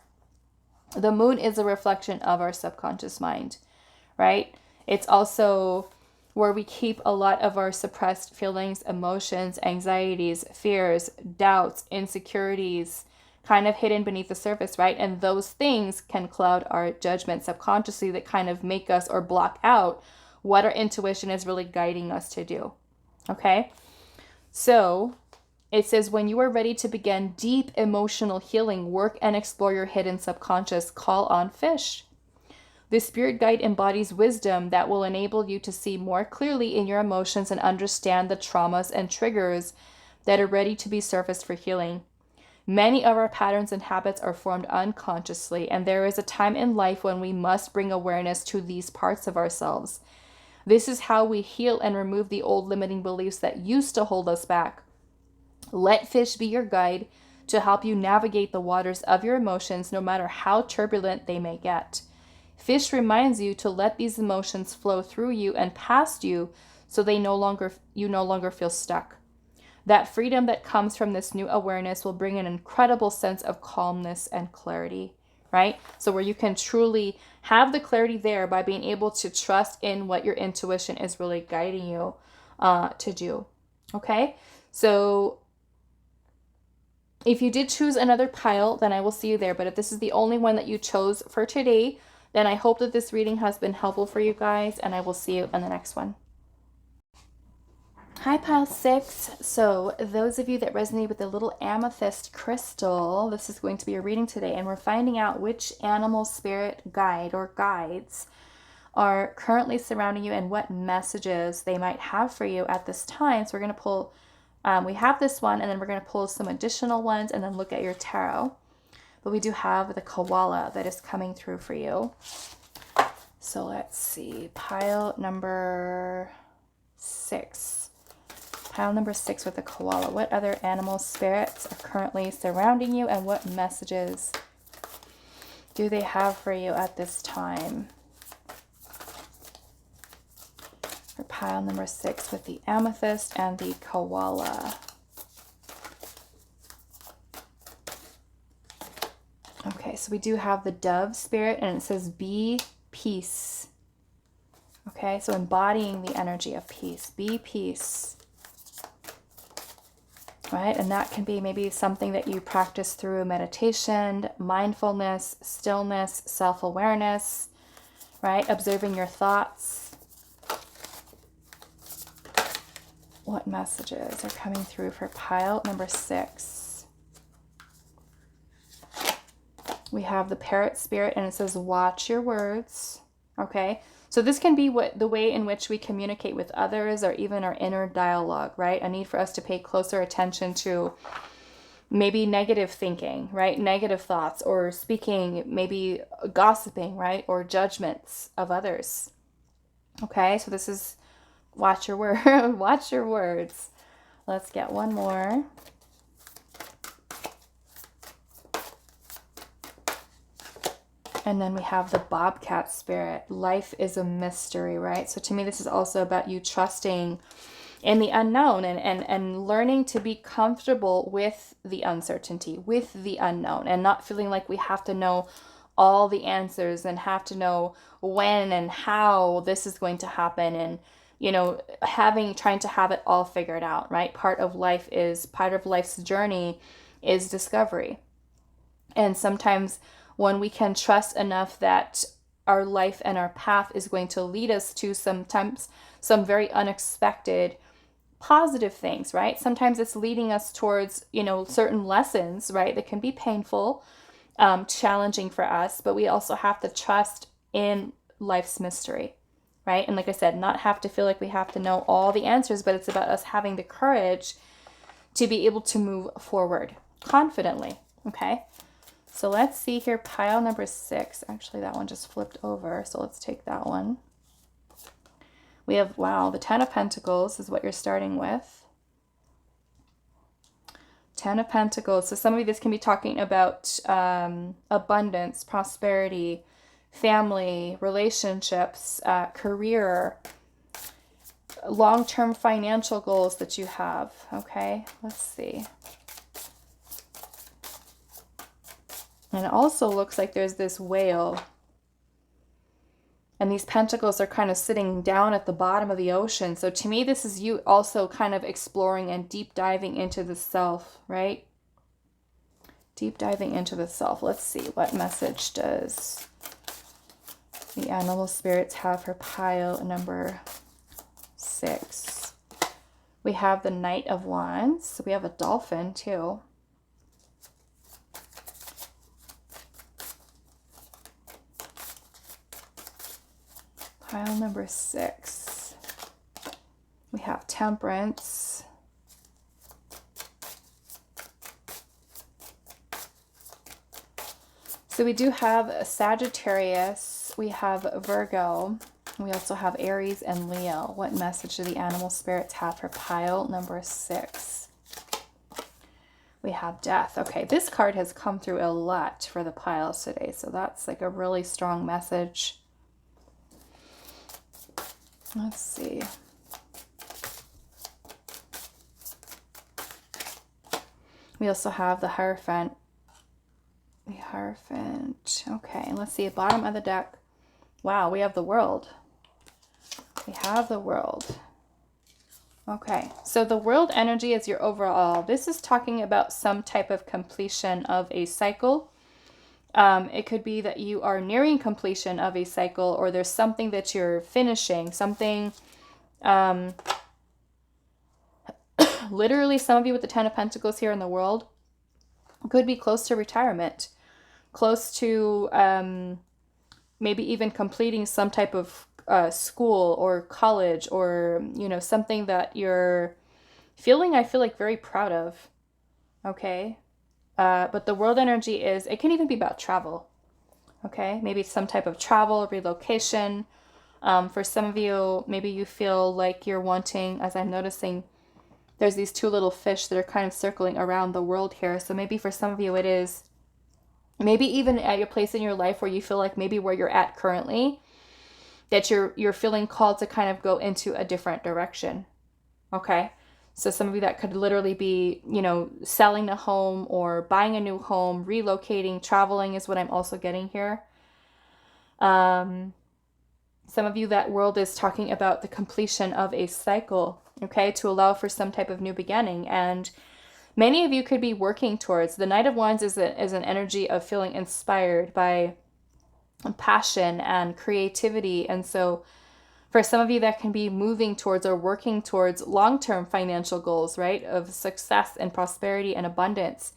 The moon is a reflection of our subconscious mind, right? It's also where we keep a lot of our suppressed feelings, emotions, anxieties, fears, doubts, insecurities, kind of hidden beneath the surface, right? And those things can cloud our judgment subconsciously that kind of make us or block out what our intuition is really guiding us to do. Okay? So it says, when you are ready to begin deep emotional healing, work and explore your hidden subconscious, call on fish. The spirit guide embodies wisdom that will enable you to see more clearly in your emotions and understand the traumas and triggers that are ready to be surfaced for healing. Many of our patterns and habits are formed unconsciously, and there is a time in life when we must bring awareness to these parts of ourselves. This is how we heal and remove the old limiting beliefs that used to hold us back. Let fish be your guide to help you navigate the waters of your emotions, no matter how turbulent they may get. Fish reminds you to let these emotions flow through you and past you so you no longer feel stuck. That freedom that comes from this new awareness will bring an incredible sense of calmness and clarity, right? So where you can truly have the clarity there by being able to trust in what your intuition is really guiding you to do, okay? So if you did choose another pile, then I will see you there. But if this is the only one that you chose for today, then I hope that this reading has been helpful for you guys, and I will see you in the next one. Hi, pile 6. So those of you that resonate with the little amethyst crystal, this is going to be a reading today, and we're finding out which animal spirit guide or guides are currently surrounding you and what messages they might have for you at this time. So we're going to pull, we have this one, and then we're going to pull some additional ones and then look at your tarot. But we do have the koala that is coming through for you. So let's see, pile number 6. Pile number 6 with the koala. What other animal spirits are currently surrounding you, and what messages do they have for you at this time? For pile number 6 with the amethyst and the koala. Okay, so we do have the dove spirit, and it says be peace. Okay, so embodying the energy of peace. Be peace. Right, and that can be maybe something that you practice through meditation, mindfulness, stillness, self-awareness, right? Observing your thoughts. What messages are coming through for pile number 6? We have the parrot spirit, and it says watch your words. Okay, so this can be the way in which we communicate with others, or even our inner dialogue, right? A need for us to pay closer attention to maybe negative thinking, right? Negative thoughts, or speaking, maybe gossiping, right? Or judgments of others. Okay, so this is watch your word, watch your words. Let's get one more. And then we have the bobcat spirit. Life is a mystery, right? So to me, this is also about you trusting in the unknown, and learning to be comfortable with the uncertainty, with the unknown, and not feeling like we have to know all the answers and have to know when and how this is going to happen, and trying to have it all figured out, right? Part of life's journey is discovery. And sometimes when we can trust enough that our life and our path is going to lead us to sometimes some very unexpected positive things, right? Sometimes it's leading us towards, certain lessons, right? That can be painful, challenging for us, but we also have to trust in life's mystery, right? And like I said, not have to feel like we have to know all the answers, but it's about us having the courage to be able to move forward confidently, okay? So let's see here, pile number 6. Actually, that one just flipped over, so let's take that one. We have, wow, the 10 of Pentacles is what you're starting with. 10 of Pentacles. So some of you, this can be talking about abundance, prosperity, family, relationships, career, long-term financial goals that you have. Okay, let's see. And it also looks like there's this whale. And these pentacles are kind of sitting down at the bottom of the ocean. So to me, this is you also kind of exploring and deep diving into the self, right? Deep diving into the self. Let's see, what message does the animal spirits have for pile number 6? We have the Knight of Wands. We have a dolphin too. Pile number 6. We have Temperance. So we do have Sagittarius. We have Virgo. We also have Aries and Leo. What message do the animal spirits have for pile number 6? We have Death. Okay, this card has come through a lot for the piles today, so that's like a really strong message. Let's see. We also have the Hierophant. The Hierophant. Okay, let's see. Bottom of the deck. Wow, we have the World. We have the World. Okay, so the World energy is your overall. This is talking about some type of completion of a cycle. It could be that you are nearing completion of a cycle, or there's something that you're finishing, something, literally some of you with the 10 of Pentacles here in the World could be close to retirement, close to maybe even completing some type of school or college, or, something that you're feeling, I feel like, very proud of, okay? But the World energy is, it can even be about travel. Okay, maybe some type of travel, relocation. For some of you, maybe you feel like you're wanting, as I'm noticing, there's these two little fish that are kind of circling around the world here. So maybe for some of you it is maybe even at your place in your life where you feel like maybe where you're at currently, that you're feeling called to kind of go into a different direction. Okay? So some of you that could literally be, you know, selling a home or buying a new home, relocating, traveling is what I'm also getting here. Some of you, that world is talking about the completion of a cycle, okay, to allow for some type of new beginning. And many of you could be working towards, the Knight of Wands is an energy of feeling inspired by passion and creativity. And so for some of you, that can be moving towards or working towards long-term financial goals, right, of success and prosperity and abundance.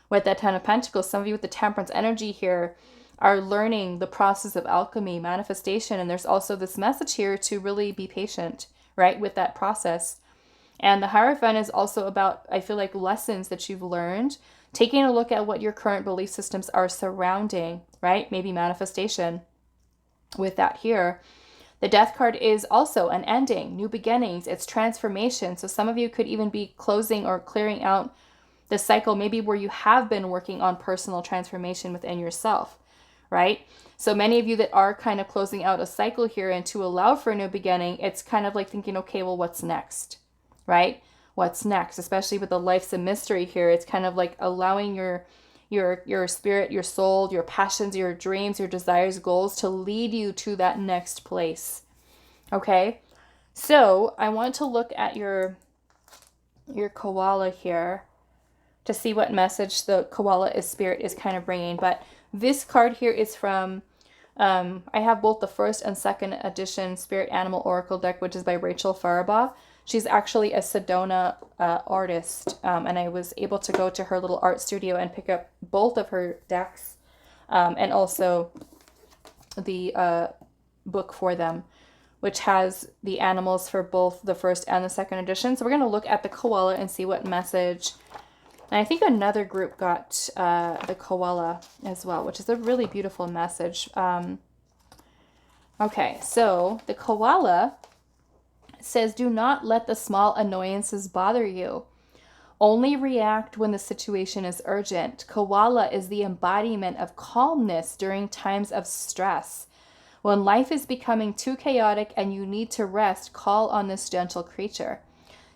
With that Ten of Pentacles, some of you with the Temperance energy here are learning the process of alchemy, manifestation, and there's also this message here to really be patient, right, with that process. And the Hierophant is also about, I feel like, lessons that you've learned, taking a look at what your current belief systems are surrounding, right, maybe manifestation with that here. The Death card is also an ending, new beginnings, it's transformation. So some of you could even be closing or clearing out the cycle, maybe where you have been working on personal transformation within yourself, right? So many of you that are kind of closing out a cycle here, and to allow for a new beginning, it's kind of like thinking, okay, well, what's next, right? What's next? Especially with the Life's a Mystery here, it's kind of like allowing your spirit, your soul, your passions, your dreams, your desires, goals to lead you to that next place. Okay? So I want to look at your koala here to see what message the koala spirit is kind of bringing. But this card here is from, I have both the first and second edition Spirit Animal Oracle deck, which is by Rachel Faribaugh. She's actually a Sedona artist, and I was able to go to her little art studio and pick up both of her decks, and also the book for them, which has the animals for both the first and the second edition. So we're going to look at the koala and see what message. And I think another group got the koala as well, which is a really beautiful message. Okay, so the koala says, do not let the small annoyances bother you. Only react when the situation is urgent. Koala is the embodiment of calmness during times of stress. When life is becoming too chaotic and you need to rest, call on this gentle creature.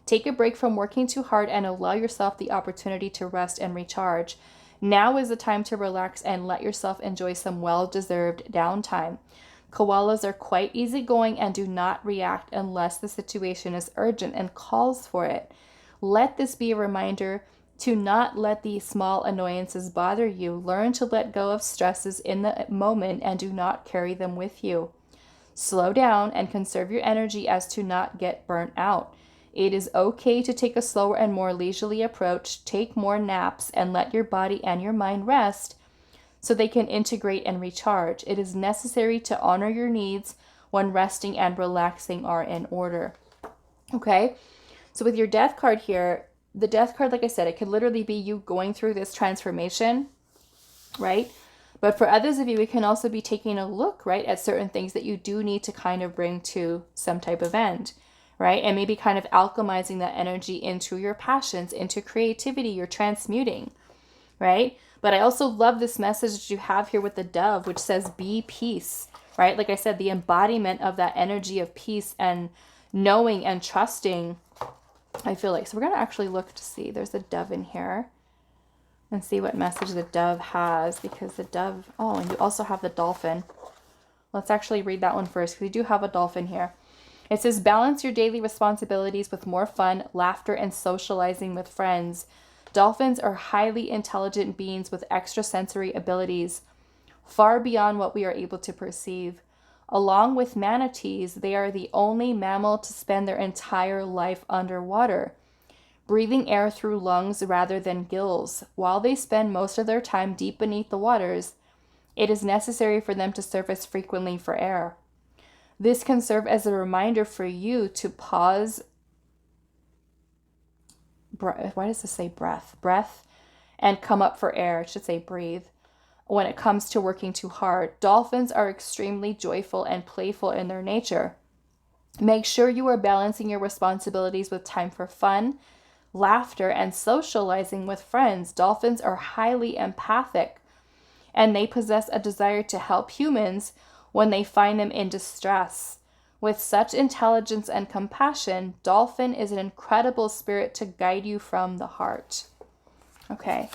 Take a break from working too hard and allow yourself the opportunity to rest and recharge. Now is the time to relax and let yourself enjoy some well-deserved downtime. Koalas are quite easygoing and do not react unless the situation is urgent and calls for it. Let this be a reminder to not let these small annoyances bother you. Learn to let go of stresses in the moment and do not carry them with you. Slow down and conserve your energy as to not get burnt out. It is okay to take a slower and more leisurely approach. Take more naps and let your body and your mind rest so they can integrate and recharge. It is necessary to honor your needs when resting and relaxing are in order. Okay? So with your Death card here, the Death card, like I said, it could literally be you going through this transformation, right? But for others of you, it can also be taking a look, right, at certain things that you do need to kind of bring to some type of end, right? And maybe kind of alchemizing that energy into your passions, into creativity, you're transmuting, right? But I also love this message that you have here with the dove, which says, be peace, right? Like I said, the embodiment of that energy of peace and knowing and trusting, I feel like. So we're going to actually look to see. There's a dove in here and see what message the dove has, because the dove, oh, and you also have the dolphin. Let's actually read that one first, because we do have a dolphin here. It says, balance your daily responsibilities with more fun, laughter, and socializing with friends. Dolphins are highly intelligent beings with extrasensory abilities, far beyond what we are able to perceive. Along with manatees, they are the only mammal to spend their entire life underwater, breathing air through lungs rather than gills. While they spend most of their time deep beneath the waters, it is necessary for them to surface frequently for air. This can serve as a reminder for you to pause. Why does this say breath? Breath and come up for air. It should say breathe. when it comes to working too hard. Dolphins are extremely joyful and playful in their nature. Make sure you are balancing your responsibilities with time for fun, laughter, and socializing with friends. Dolphins are highly empathic, and they possess a desire to help humans when they find them in distress. With such intelligence and compassion, dolphin is an incredible spirit to guide you from the heart. Okay,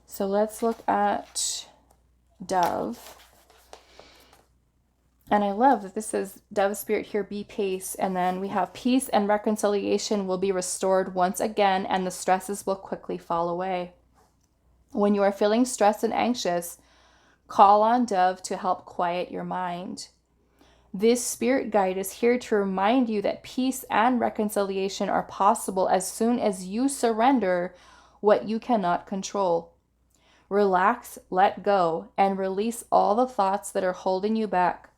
so let's look at dove. And I love that this says dove spirit here, be peace. And then we have peace and reconciliation will be restored once again, and the stresses will quickly fall away. When you are feeling stressed and anxious, call on dove to help quiet your mind. This spirit guide is here to remind you that peace and reconciliation are possible as soon as you surrender what you cannot control. Relax, let go, and release all the thoughts that are holding you back.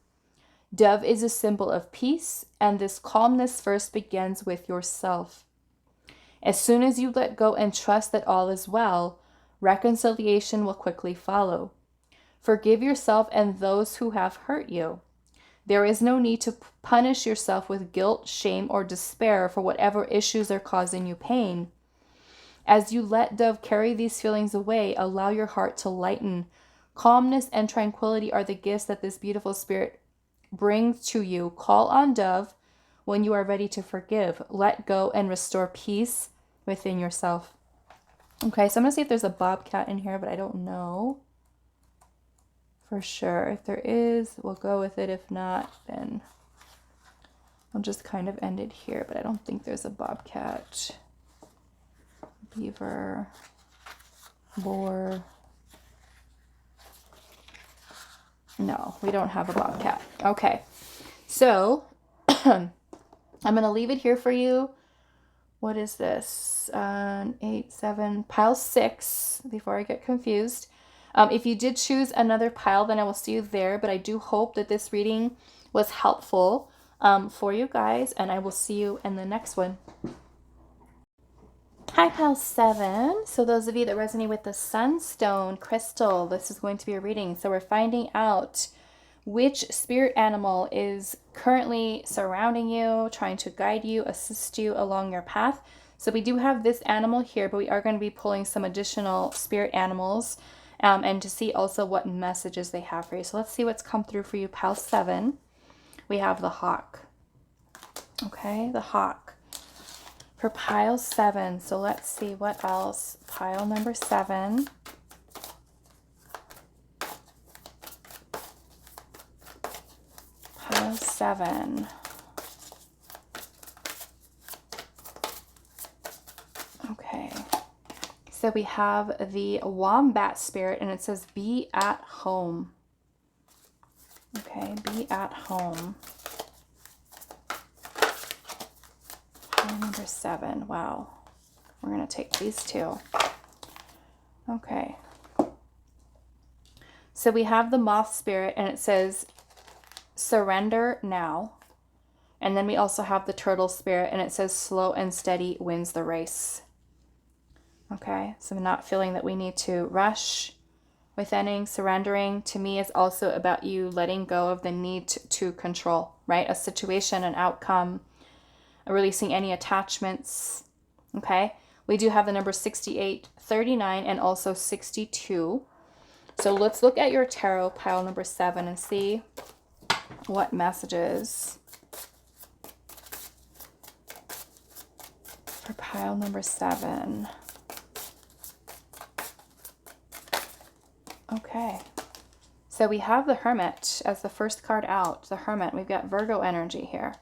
Dove is a symbol of peace, and this calmness first begins with yourself. As soon as you let go and trust that all is well, reconciliation will quickly follow. Forgive yourself and those who have hurt you. There is no need to punish yourself with guilt, shame, or despair for whatever issues are causing you pain. As you let dove carry these feelings away, allow your heart to lighten. Calmness and tranquility are the gifts that this beautiful spirit brings to you. Call on dove when you are ready to forgive, let go, and restore peace within yourself. Okay, so I'm going to see if there's a bobcat in here, but I don't know for sure. If there is, we'll go with it. If not, then I'll just kind of end it here, but I don't think there's a bobcat. Beaver, boar. No, we don't have a bobcat. Okay, so I'm going to leave it here for you. What is this? 8, 7, pile 6, before I get confused. If you did choose another pile, then I will see you there, but I do hope that this reading was helpful for you guys, and I will see you in the next one. Hi, pile 7. So those of you that resonate with the sunstone crystal, this is going to be a reading. So we're finding out which spirit animal is currently surrounding you, trying to guide you, assist you along your path. So we do have this animal here, but we are going to be pulling some additional spirit animals and to see also what messages they have for you. So let's see what's come through for you, pile 7. We have the hawk. Okay, the hawk. For pile 7, so let's see what else. Pile number 7. Pile 7. Okay. So we have the wombat spirit, and it says be at home. Okay, be at home. Number 7. Wow. We're going to take these two. Okay. So we have the moth spirit, and it says surrender now. And then we also have the turtle spirit, and it says slow and steady wins the race. Okay. So I'm not feeling that we need to rush with anything. Surrendering to me is also about you letting go of the need to control, right? A situation, an outcome, releasing any attachments. Okay, we do have the number 68, 39, and also 62. So let's look at your tarot, pile number 7, and see what messages for pile number 7. Okay, so we have the Hermit as the first card out. The Hermit. We've got Virgo energy here.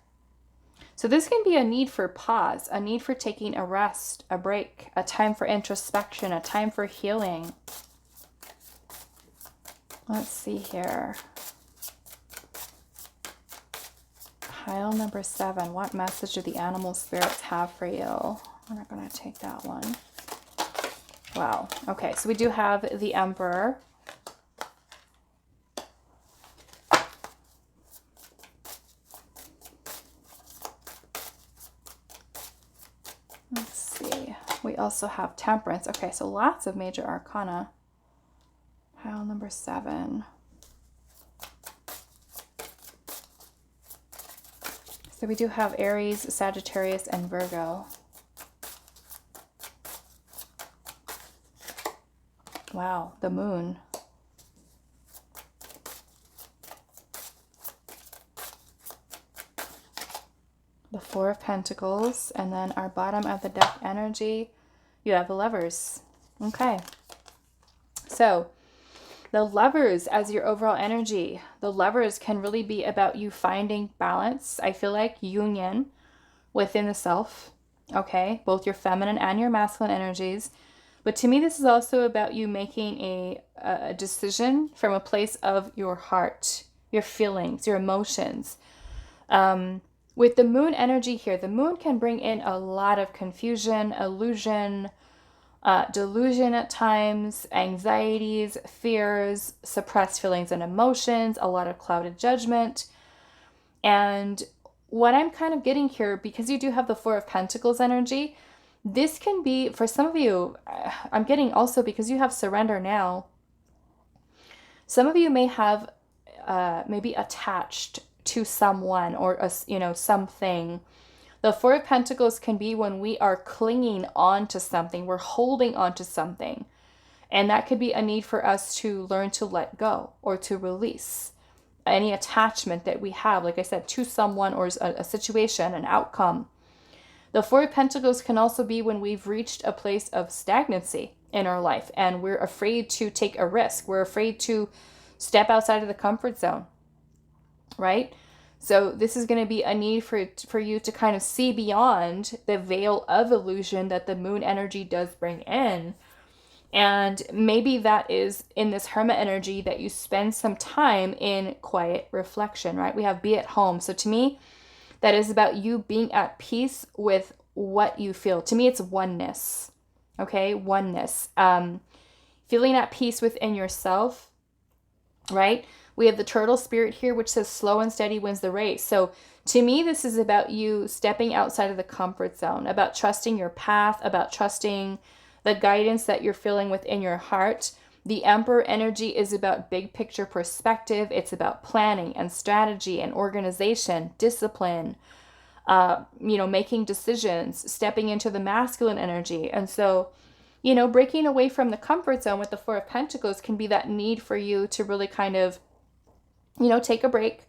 So this can be a need for pause, a need for taking a rest, a break, a time for introspection, a time for healing. Let's see here. Pile number 7. What message do the animal spirits have for you? We're not going to take that one. Wow. Okay, so we do have the Emperor. Let's see. We also have Temperance. Okay, so lots of major arcana. Pile number 7. So we do have Aries, Sagittarius, and Virgo. Wow, the moon. The 4 of Pentacles, and then our bottom of the deck energy, you have the Lovers. Okay. So, the Lovers as your overall energy, the Lovers can really be about you finding balance. I feel like union within the self, okay? Both your feminine and your masculine energies. But to me, this is also about you making a decision from a place of your heart, your feelings, your emotions. With the moon energy here, the moon can bring in a lot of confusion, illusion, delusion at times, anxieties, fears, suppressed feelings and emotions, a lot of clouded judgment. And what I'm kind of getting here, because you do have the 4 of Pentacles energy, this can be, for some of you, I'm getting also because you have surrender now, some of you may have maybe attached to someone or something. The 4 of Pentacles can be when we are clinging on to something, we're holding on to something. And that could be a need for us to learn to let go or to release any attachment that we have, like I said, to someone or a situation, an outcome. The 4 of Pentacles can also be when we've reached a place of stagnancy in our life and we're afraid to take a risk. We're afraid to step outside of the comfort zone, right? So this is going to be a need for you to kind of see beyond the veil of illusion that the moon energy does bring in. And maybe that is in this Hermit energy that you spend some time in quiet reflection, right? We have be at home. So to me, that is about you being at peace with what you feel. To me, it's oneness, okay? Oneness. Feeling at peace within yourself, right? We have the turtle spirit here, which says slow and steady wins the race. So to me, this is about you stepping outside of the comfort zone, about trusting your path, about trusting the guidance that you're feeling within your heart. The Emperor energy is about big picture perspective. It's about planning and strategy and organization, discipline, making decisions, stepping into the masculine energy. And so, breaking away from the comfort zone with the 4 of Pentacles can be that need for you to really kind of take a break,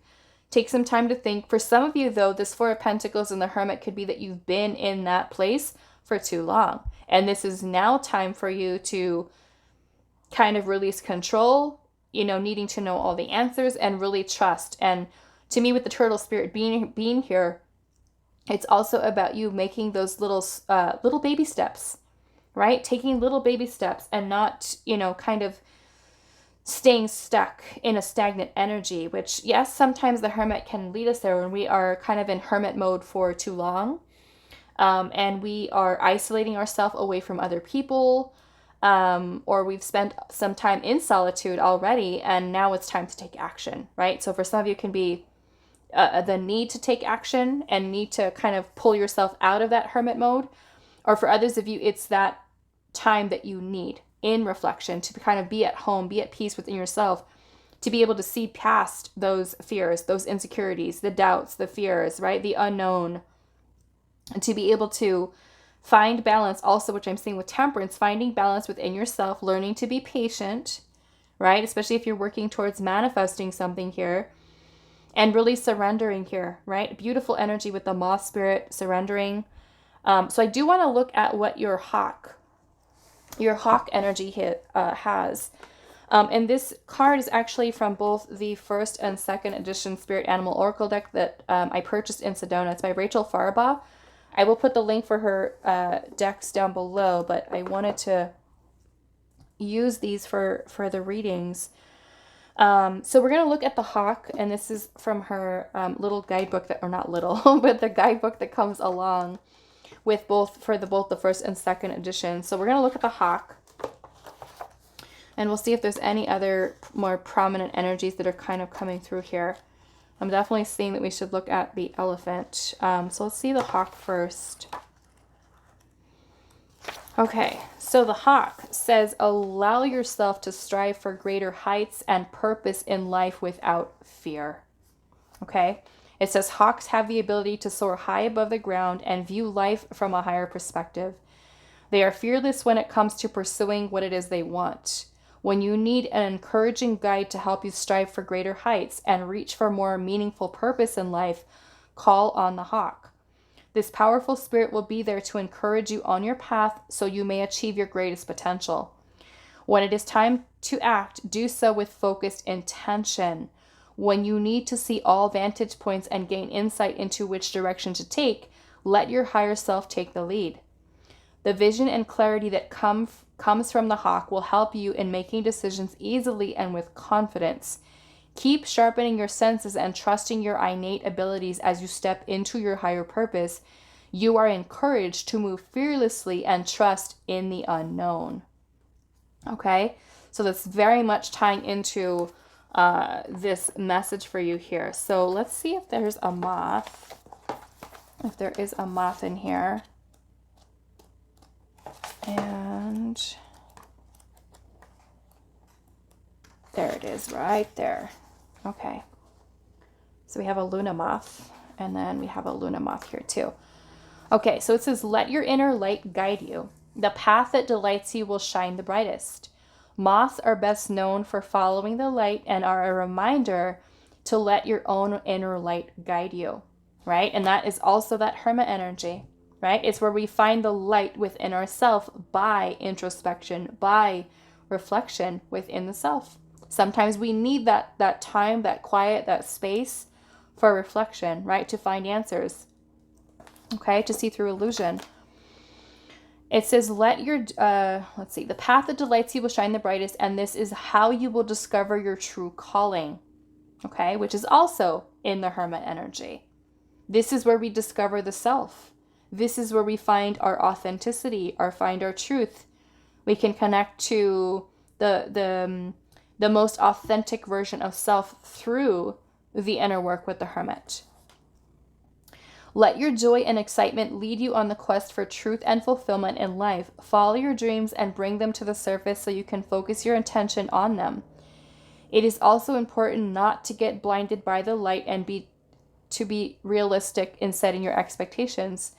take some time to think. For some of you, though, this 4 of Pentacles and the Hermit could be that you've been in that place for too long. And this is now time for you to kind of release control, needing to know all the answers and really trust. And to me, with the turtle spirit being here, it's also about you making those little baby steps, right? Taking little baby steps and not, kind of staying stuck in a stagnant energy, which, yes, sometimes the Hermit can lead us there when we are kind of in hermit mode for too long. And we are isolating ourselves away from other people, or we've spent some time in solitude already, and now it's time to take action, right? So for some of you, it can be the need to take action and need to kind of pull yourself out of that hermit mode. Or for others of you, it's that time that you need in reflection to kind of be at home, be at peace within yourself, to be able to see past those fears, those insecurities, the doubts, the fears, right? The unknown, and to be able to find balance also, which I'm seeing with Temperance, finding balance within yourself, learning to be patient, right? Especially if you're working towards manifesting something here, and really surrendering here, right? Beautiful energy with the Moth spirit, surrendering. So I do want to look at what your hawk energy has. And this card is actually from both the 1st and 2nd edition Spirit Animal Oracle deck that I purchased in Sedona. It's by Rachel Farba. I will put the link for her decks down below, but I wanted to use these for the readings. So we're going to look at the hawk, and this is from her little guidebook or not little, but the guidebook that comes along with both the 1st and 2nd edition. So we're going to look at the hawk, and we'll see if there's any other more prominent energies that are kind of coming through here. I'm definitely seeing that we should look at the elephant. So let's see the hawk first. Okay, so the hawk says, allow yourself to strive for greater heights and purpose in life without fear. Okay, it says hawks have the ability to soar high above the ground and view life from a higher perspective. They are fearless when it comes to pursuing what it is they want. When you need an encouraging guide to help you strive for greater heights and reach for more meaningful purpose in life, call on the hawk. This powerful spirit will be there to encourage you on your path so you may achieve your greatest potential. When it is time to act, do so with focused intention. When you need to see all vantage points and gain insight into which direction to take, let your higher self take the lead. The vision and clarity that comes from the hawk will help you in making decisions easily and with confidence. Keep sharpening your senses and trusting your innate abilities as you step into your higher purpose. You are encouraged to move fearlessly and trust in the unknown. Okay, so that's very much tying into this message for you here. So let's see if there's a moth. If there is a moth in here. And there it is right there. Okay. So we have a Luna moth, and then we have a Luna moth here too. Okay, so it says, let your inner light guide you. The path that delights you will shine the brightest. Moths are best known for following the light and are a reminder to let your own inner light guide you, right? And that is also that hermit energy, right? It's where we find the light within ourselves by introspection, by reflection within the self. Sometimes we need that time, that quiet, that space for reflection, right? To find answers, okay? To see through illusion. It says, the path that delights you will shine the brightest, and this is how you will discover your true calling, okay? Which is also in the hermit energy. This is where we discover the self. This is where we find our authenticity, find our truth. We can connect to the most authentic version of self through the inner work with the hermit. Let your joy and excitement lead you on the quest for truth and fulfillment in life. Follow your dreams and bring them to the surface so you can focus your attention on them. It is also important not to get blinded by the light and to be realistic in setting your expectations.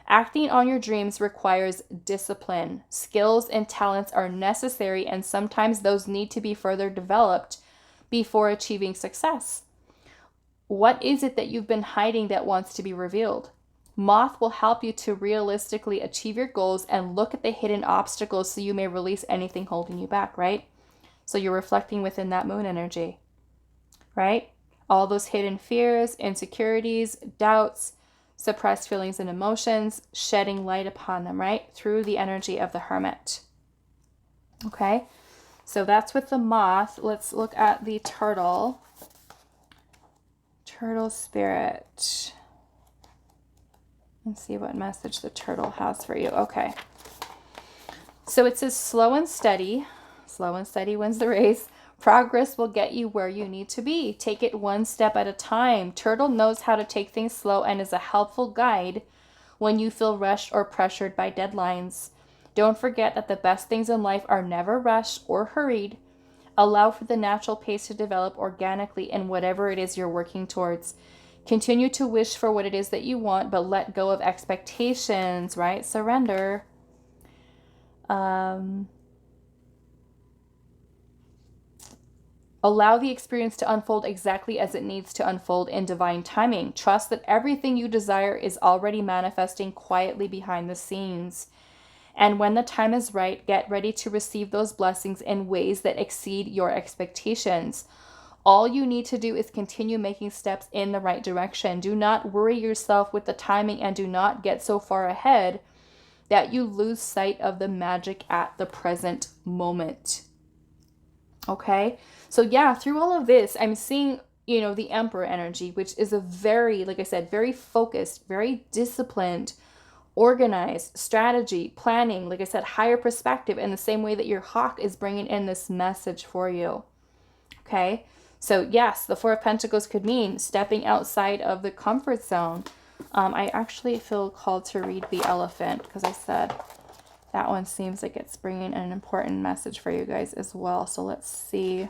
Acting on your dreams requires discipline. Skills and talents are necessary, and sometimes those need to be further developed before achieving success. What is it that you've been hiding that wants to be revealed? Moth will help you to realistically achieve your goals and look at the hidden obstacles so you may release anything holding you back, right? So you're reflecting within that moon energy, right? All those hidden fears, insecurities, doubts, suppressed feelings and emotions, shedding light upon them, right? Through the energy of the hermit. Okay, so that's with the moth. Let's look at the turtle. Turtle spirit. Let's see what message the turtle has for you. Okay. So it says slow and steady. Slow and steady wins the race. Progress will get you where you need to be. Take it one step at a time. Turtle knows how to take things slow and is a helpful guide when you feel rushed or pressured by deadlines. Don't forget that the best things in life are never rushed or hurried. Allow for the natural pace to develop organically in whatever it is you're working towards. Continue to wish for what it is that you want, but let go of expectations, right? Surrender. Allow the experience to unfold exactly as it needs to unfold in divine timing. Trust that everything you desire is already manifesting quietly behind the scenes. And when the time is right, get ready to receive those blessings in ways that exceed your expectations. All you need to do is continue making steps in the right direction. Do not worry yourself with the timing and do not get so far ahead that you lose sight of the magic at the present moment. Okay? So yeah, through all of this, I'm seeing, the Emperor energy, which is a very, like I said, very focused, very disciplined, organized strategy, planning, like I said, higher perspective in the same way that your hawk is bringing in this message for you. Okay? So yes, the Four of Pentacles could mean stepping outside of the comfort zone. I actually feel called to read the elephant because I said That one seems like it's bringing an important message for you guys as well. So let's see.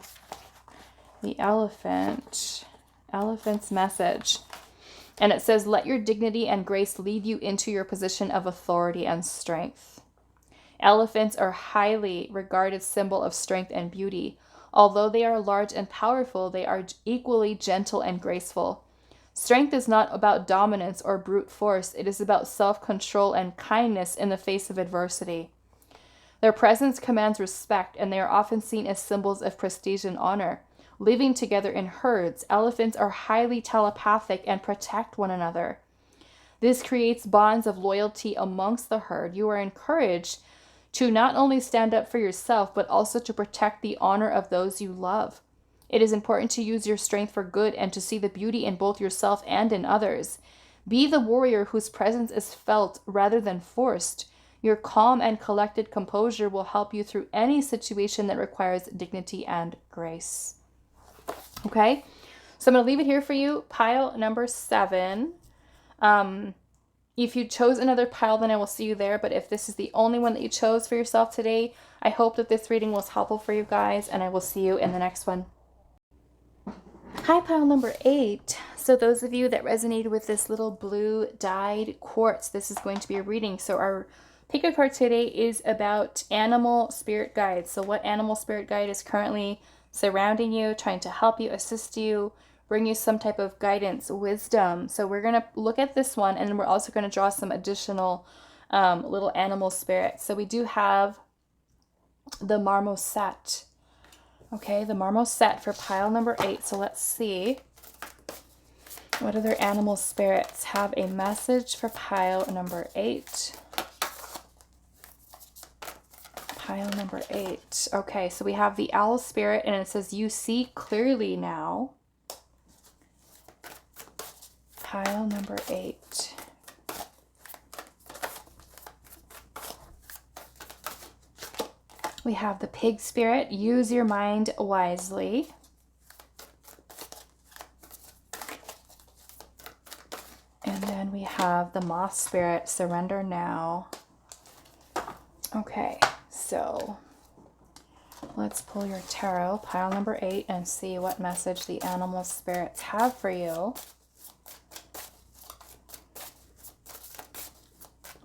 The elephant. Elephant's message. And it says, let your dignity and grace lead you into your position of authority and strength. Elephants are highly regarded symbol of strength and beauty. Although they are large and powerful, they are equally gentle and graceful. Strength is not about dominance or brute force. It is about self-control and kindness in the face of adversity. Their presence commands respect, and they are often seen as symbols of prestige and honor. Living together in herds, elephants are highly telepathic and protect one another. This creates bonds of loyalty amongst the herd. You are encouraged to not only stand up for yourself, but also to protect the honor of those you love. It is important to use your strength for good and to see the beauty in both yourself and in others. Be the warrior whose presence is felt rather than forced. Your calm and collected composure will help you through any situation that requires dignity and grace. Okay, so I'm going to leave it here for you. Pile number 7. If you chose another pile, then I will see you there. But if this is the only one that you chose for yourself today, I hope that this reading was helpful for you guys, and I will see you in the next one. Hi, pile number 8. So those of you that resonated with this little blue dyed quartz, this is going to be a reading. So our pick a card today is about animal spirit guides. So what animal spirit guide is currently surrounding you, trying to help you, assist you, bring you some type of guidance, wisdom. So we're going to look at this one, and then we're also going to draw some additional little animal spirits. So we do have the marmoset. Okay, the marmoset for pile number 8. So let's see what other animal spirits have a message for pile number 8. Pile number 8. Okay, so we have the owl spirit, and it says, you see clearly now. Pile number 8. We have the pig spirit, use your mind wisely. And then we have the moth spirit, surrender now. Okay, so let's pull your tarot, pile number 8, and see what message the animal spirits have for you.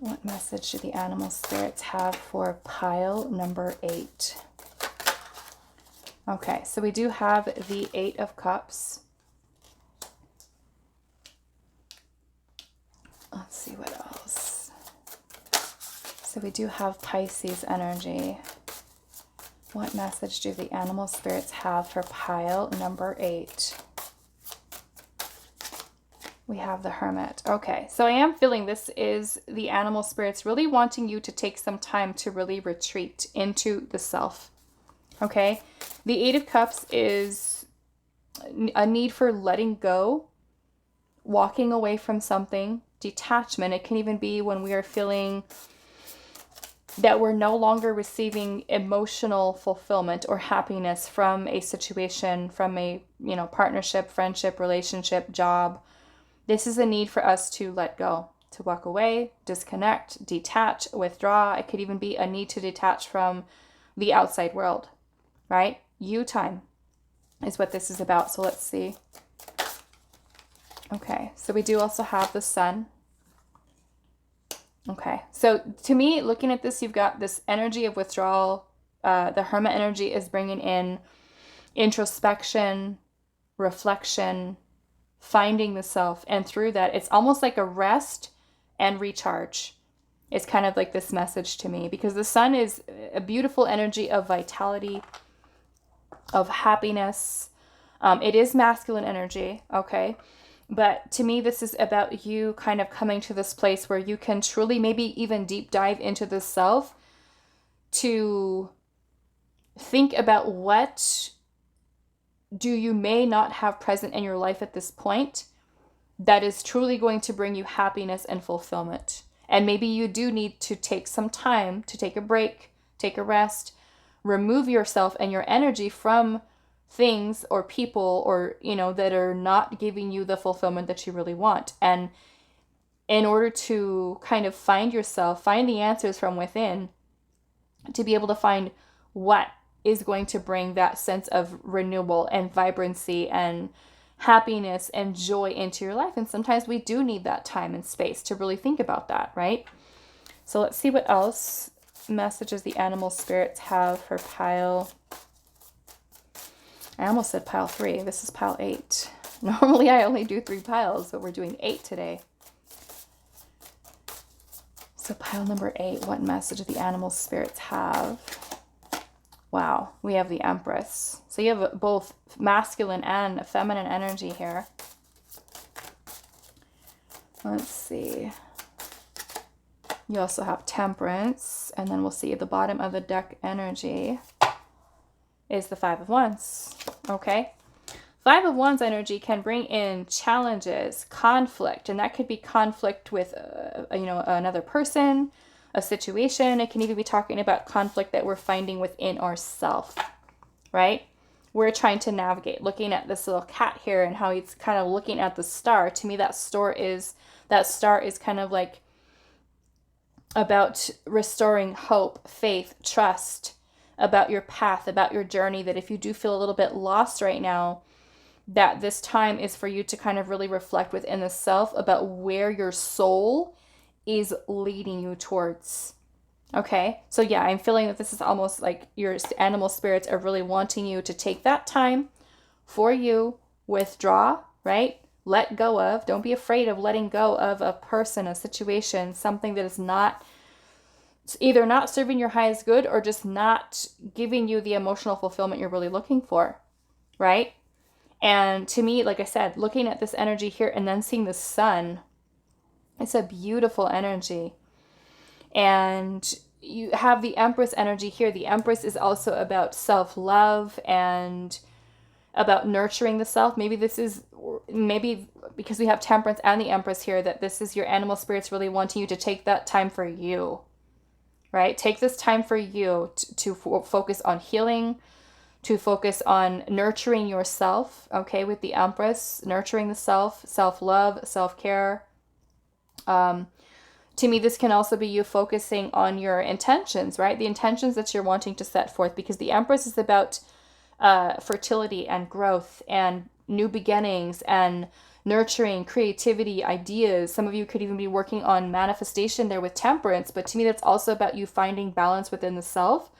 What message do the animal spirits have for pile number 8? Okay, so we do have the 8 of Cups. Let's see what else. So we do have Pisces energy. What message do the animal spirits have for pile number 8? We have the Hermit. Okay, so I am feeling this is the animal spirits really wanting you to take some time to really retreat into the self. Okay, the 8 of Cups is a need for letting go, walking away from something, detachment. It can even be when we are feeling that we're no longer receiving emotional fulfillment or happiness from a situation, from a, partnership, friendship, relationship, job. This is a need for us to let go, to walk away, disconnect, detach, withdraw. It could even be a need to detach from the outside world, right? You time is what this is about. So let's see. Okay, so we do also have the Sun. Okay, so to me, looking at this, you've got this energy of withdrawal. The Hermit energy is bringing in introspection, reflection, finding the self, and through that it's almost like a rest and recharge. It's kind of like this message to me, because the Sun is a beautiful energy of vitality, of happiness. It is masculine energy, okay, but to me this is about you kind of coming to this place where you can truly maybe even deep dive into the self to think about what do you may not have present in your life at this point that is truly going to bring you happiness and fulfillment. And maybe you do need to take some time to take a break, take a rest, remove yourself and your energy from things or people or, that are not giving you the fulfillment that you really want. And in order to kind of find yourself, find the answers from within, to be able to find what is going to bring that sense of renewal and vibrancy and happiness and joy into your life. And sometimes we do need that time and space to really think about that, right? So let's see what else messages the animal spirits have for pile. I almost said pile 3. This is pile 8. Normally I only do 3 piles, but we're doing 8 today. So pile number 8, what message do the animal spirits have? Wow, we have the Empress. So you have both masculine and feminine energy here. Let's see. You also have Temperance, and then we'll see at the bottom of the deck energy is the 5 of Wands. Okay. 5 of Wands energy can bring in challenges, conflict, and that could be conflict with, another person, a situation. It can even be talking about conflict that we're finding within ourselves, right? We're trying to navigate, looking at this little cat here and how he's kind of looking at the star. To me, that star is kind of like about restoring hope, faith, trust, about your path, about your journey, that if you do feel a little bit lost right now, that this time is for you to kind of really reflect within the self about where your soul is leading you towards. Okay, so yeah, I'm feeling that this is almost like your animal spirits are really wanting you to take that time for you, withdraw, right? Let go of. Don't be afraid of letting go of a person, a situation, something that is not, it's either not serving your highest good or just not giving you the emotional fulfillment you're really looking for, right? And to me, like I said, looking at this energy here and then seeing the sun, it's a beautiful energy. And you have the Empress energy here. The Empress is also about self-love and about nurturing the self. Maybe because we have Temperance and the Empress here, that this is your animal spirits really wanting you to take that time for you, right? Take this time for you to focus on healing, to focus on nurturing yourself, okay, with the Empress, nurturing the self, self-love, self-care. To me, this can also be you focusing on your intentions, right? The intentions that you're wanting to set forth, because the Empress is about fertility and growth and new beginnings and nurturing, creativity, ideas. Some of you could even be working on manifestation there with Temperance, but to me, that's also about you finding balance within the self.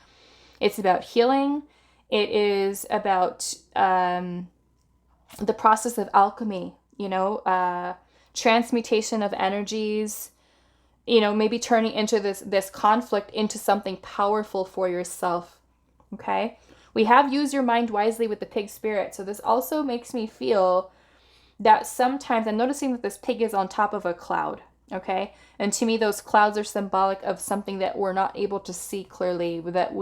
It's about healing. It is about the process of alchemy, transmutation of energies, maybe turning into this conflict into something powerful for yourself. Okay. We have used your mind wisely with the pig spirit. So this also makes me feel that sometimes I'm noticing that this pig is on top of a cloud. Okay. And to me, those clouds are symbolic of something that we're not able to see clearly, that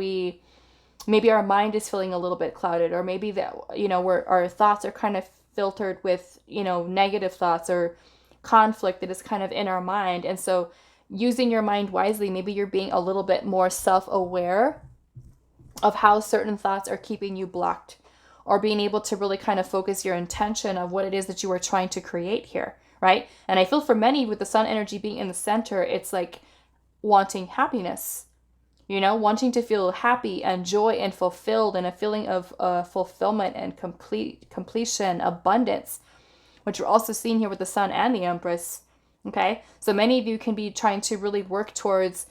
maybe our mind is feeling a little bit clouded, or maybe that, our thoughts are kind of filtered with, negative thoughts or conflict that is kind of in our mind. And so using your mind wisely, maybe you're being a little bit more self-aware of how certain thoughts are keeping you blocked, or being able to really kind of focus your intention of what it is that you are trying to create here, right? And I feel for many, with the sun energy being in the center, it's like wanting happiness, wanting to feel happy and joy and fulfilled, and a feeling of fulfillment and completion, abundance, which we're also seeing here with the sun and the Empress. Okay, so many of you can be trying to really work towards,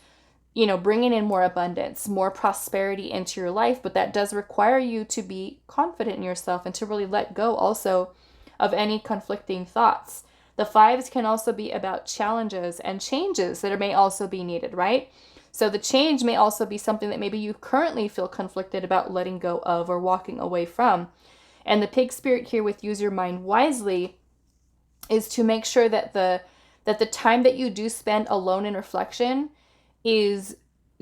bringing in more abundance, more prosperity into your life, but that does require you to be confident in yourself and to really let go also of any conflicting thoughts. The 5s can also be about challenges and changes that may also be needed, right? So the change may also be something that maybe you currently feel conflicted about letting go of or walking away from. And the pig spirit here with use your mind wisely is to make sure that the time that you do spend alone in reflection is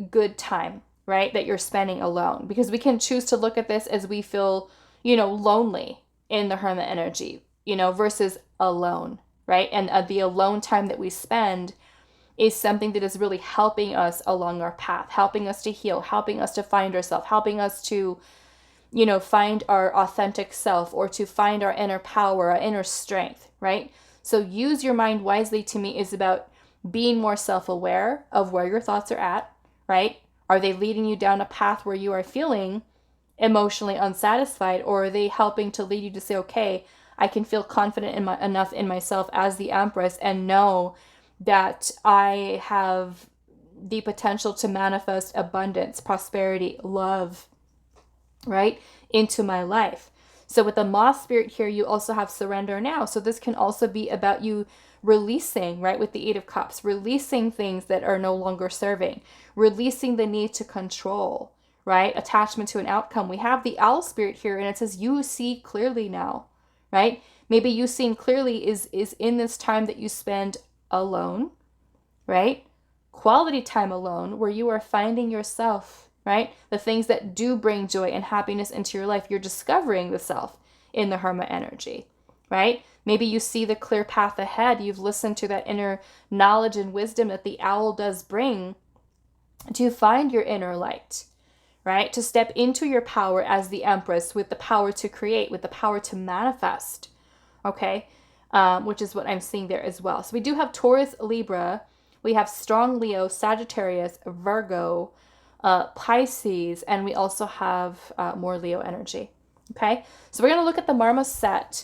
good time, right? That you're spending alone, because we can choose to look at this as we feel, lonely in the hermit energy, versus alone, right? And the alone time that we spend is something that is really helping us along our path, helping us to heal, helping us to find ourselves, helping us to, find our authentic self, or to find our inner power, our inner strength, right? So use your mind wisely, to me, is about being more self-aware of where your thoughts are at, right? Are they leading you down a path where you are feeling emotionally unsatisfied, or are they helping to lead you to say, okay, I can feel confident enough in myself as the Empress and know that I have the potential to manifest abundance, prosperity, love, right, into my life. So with the moth spirit here, you also have surrender now. So this can also be about you releasing, right, with the Eight of Cups, releasing things that are no longer serving, releasing the need to control, right, attachment to an outcome. We have the owl spirit here, and it says you see clearly now, right? Maybe you seeing clearly is in this time that you spend alone, right? Quality time alone, where you are finding yourself, right? The things that do bring joy and happiness into your life. You're discovering the self in the Hermit energy, right? Maybe you see the clear path ahead. You've listened to that inner knowledge and wisdom that the owl does bring to find your inner light, right? To step into your power as the Empress, with the power to create, with the power to manifest, okay? Which is what I'm seeing there as well. So we do have Taurus, Libra. We have strong Leo, Sagittarius, Virgo, Pisces, and we also have more Leo energy. Okay, so we're going to look at the marmoset.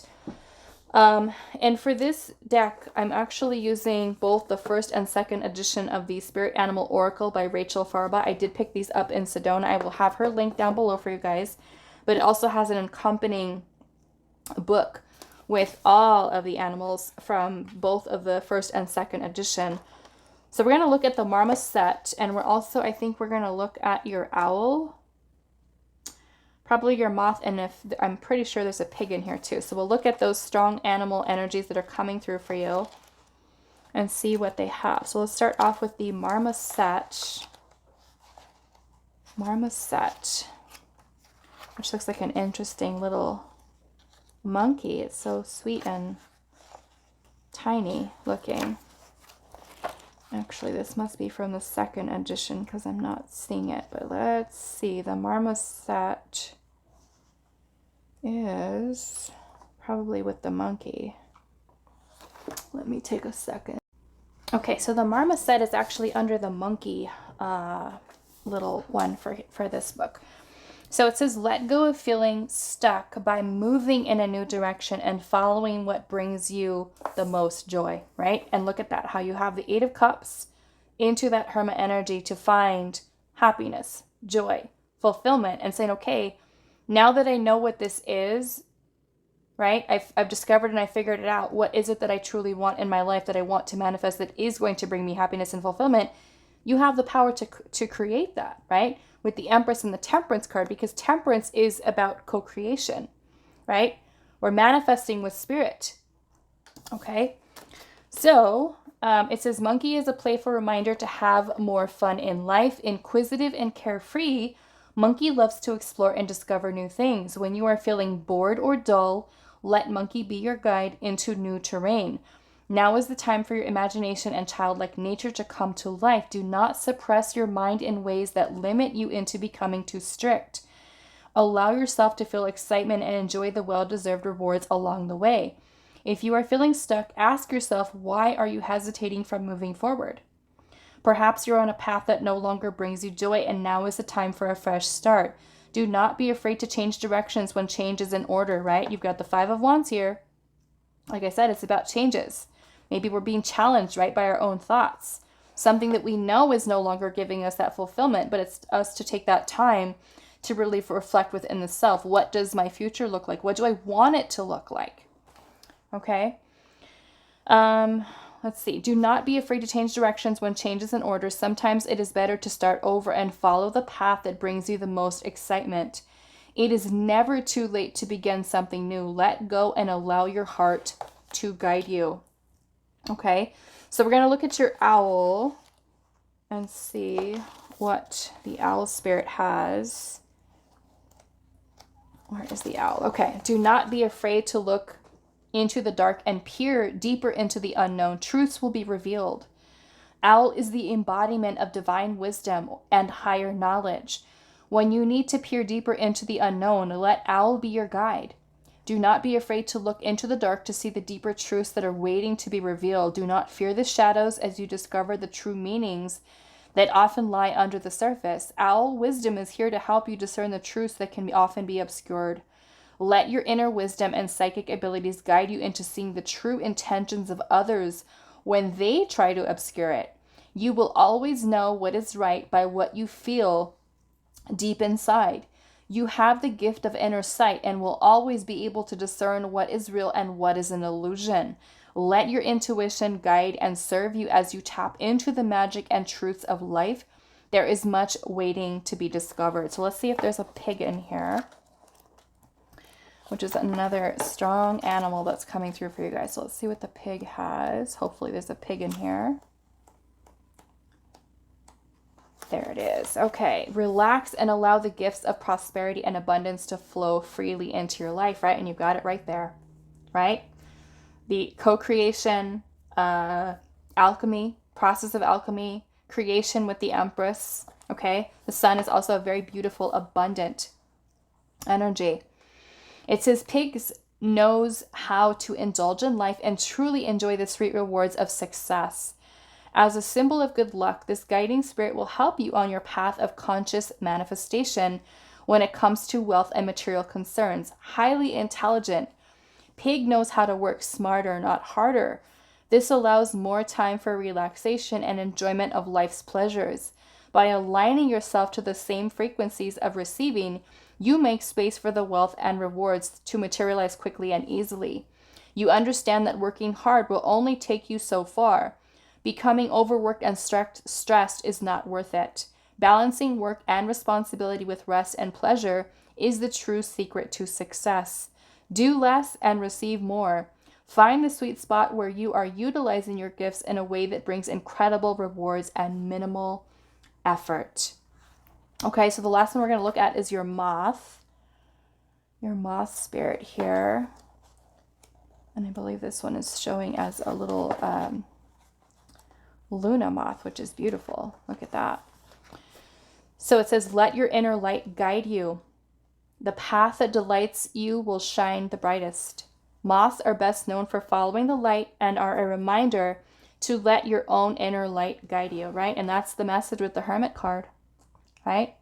And for this deck, I'm actually using both the first and second edition of the Spirit Animal Oracle by Rachel Farba. I did pick these up in Sedona. I will have her link down below for you guys. But it also has an accompanying book with all of the animals from both of the first and second edition. So we're going to look at the marmoset, and we're also, I think we're going to look at your owl, probably your moth, and I'm pretty sure there's a pig in here too. So we'll look at those strong animal energies that are coming through for you and see what they have. So let's start off with the marmoset. Marmoset, which looks like an interesting little monkey. It's so sweet and tiny looking. Actually, this must be from the second edition because I'm not seeing it. But let's see. The marmoset is probably with the monkey. Let me take a second. Okay, so the marmoset is actually under the monkey little one for this book. So it says, let go of feeling stuck by moving in a new direction and following what brings you the most joy, right? And look at that, how you have the Eight of Cups into that Hermit energy to find happiness, joy, fulfillment, and saying, okay, now that I know what this is, right? I've discovered and I figured it out. What is it that I truly want in my life, that I want to manifest, that is going to bring me happiness and fulfillment? You have the power to create that, right? With the Empress and the Temperance card, because Temperance is about co-creation, right? We're manifesting with spirit, okay? So it says, monkey is a playful reminder to have more fun in life. Inquisitive and carefree, monkey loves to explore and discover new things. When you are feeling bored or dull, let monkey be your guide into new terrain. Now is the time for your imagination and childlike nature to come to life. Do not suppress your mind in ways that limit you into becoming too strict. Allow yourself to feel excitement and enjoy the well-deserved rewards along the way. If you are feeling stuck, ask yourself, why are you hesitating from moving forward? Perhaps you're on a path that no longer brings you joy, and now is the time for a fresh start. Do not be afraid to change directions when change is in order, right? You've got the Five of Wands here. Like I said, it's about changes. Maybe we're being challenged, right, by our own thoughts. Something that we know is no longer giving us that fulfillment, but it's us to take that time to really reflect within the self. What does my future look like? What do I want it to look like? Okay. Let's see. Do not be afraid to change directions when change is in order. Sometimes it is better to start over and follow the path that brings you the most excitement. It is never too late to begin something new. Let go and allow your heart to guide you. Okay, so we're going to look at your owl and see what the owl spirit has. Where is the owl? Okay, do not be afraid to look into the dark and peer deeper into the unknown. Truths will be revealed. Owl is the embodiment of divine wisdom and higher knowledge. When you need to peer deeper into the unknown, let owl be your guide. Do not be afraid to look into the dark to see the deeper truths that are waiting to be revealed. Do not fear the shadows as you discover the true meanings that often lie under the surface. Owl wisdom is here to help you discern the truths that can often be obscured. Let your inner wisdom and psychic abilities guide you into seeing the true intentions of others when they try to obscure it. You will always know what is right by what you feel deep inside. You have the gift of inner sight and will always be able to discern what is real and what is an illusion. Let your intuition guide and serve you as you tap into the magic and truths of life. There is much waiting to be discovered. So let's see if there's a pig in here, which is another strong animal that's coming through for you guys. So let's see what the pig has. Hopefully there's a pig in here. There it is. Okay, relax and allow the gifts of prosperity and abundance to flow freely into your life, right? And you've got it right there, right? The co-creation, alchemy, process of alchemy, creation with the Empress, okay? The sun is also a very beautiful, abundant energy. It says pigs knows how to indulge in life and truly enjoy the sweet rewards of success. As a symbol of good luck, this guiding spirit will help you on your path of conscious manifestation when it comes to wealth and material concerns. Highly intelligent. Pig knows how to work smarter, not harder. This allows more time for relaxation and enjoyment of life's pleasures. By aligning yourself to the same frequencies of receiving, you make space for the wealth and rewards to materialize quickly and easily. You understand that working hard will only take you so far. Becoming overworked and stressed is not worth it. Balancing work and responsibility with rest and pleasure is the true secret to success. Do less and receive more. Find the sweet spot where you are utilizing your gifts in a way that brings incredible rewards and minimal effort. Okay, so the last one we're going to look at is your moth. Your moth spirit here. And I believe this one is showing as a little Luna moth, which is beautiful. Look at that. So it says, let your inner light guide you. The path that delights you will shine the brightest. Moths are best known for following the light and are a reminder to let your own inner light guide you, right? And that's the message with the Hermit card, right?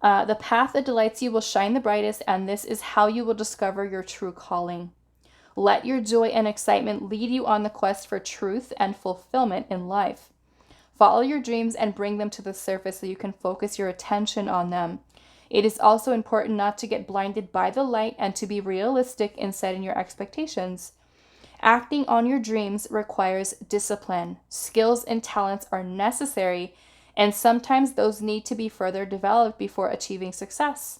The path that delights you will shine the brightest, and this is how you will discover your true calling. Let your joy and excitement lead you on the quest for truth and fulfillment in life. Follow your dreams and bring them to the surface so you can focus your attention on them. It is also important not to get blinded by the light and to be realistic in setting your expectations. Acting on your dreams requires discipline. Skills and talents are necessary, and sometimes those need to be further developed before achieving success.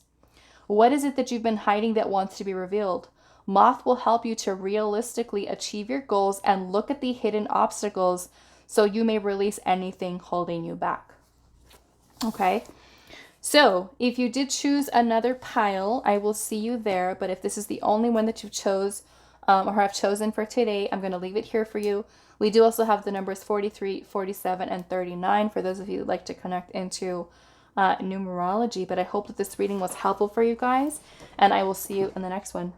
What is it that you've been hiding that wants to be revealed? Moth will help you to realistically achieve your goals and look at the hidden obstacles so you may release anything holding you back. Okay, so if you did choose another pile, I will see you there. But if this is the only one that you chose or have chosen for today, I'm going to leave it here for you. We do also have the numbers 43, 47, and 39 for those of you who like to connect into numerology. But I hope that this reading was helpful for you guys, and I will see you in the next one.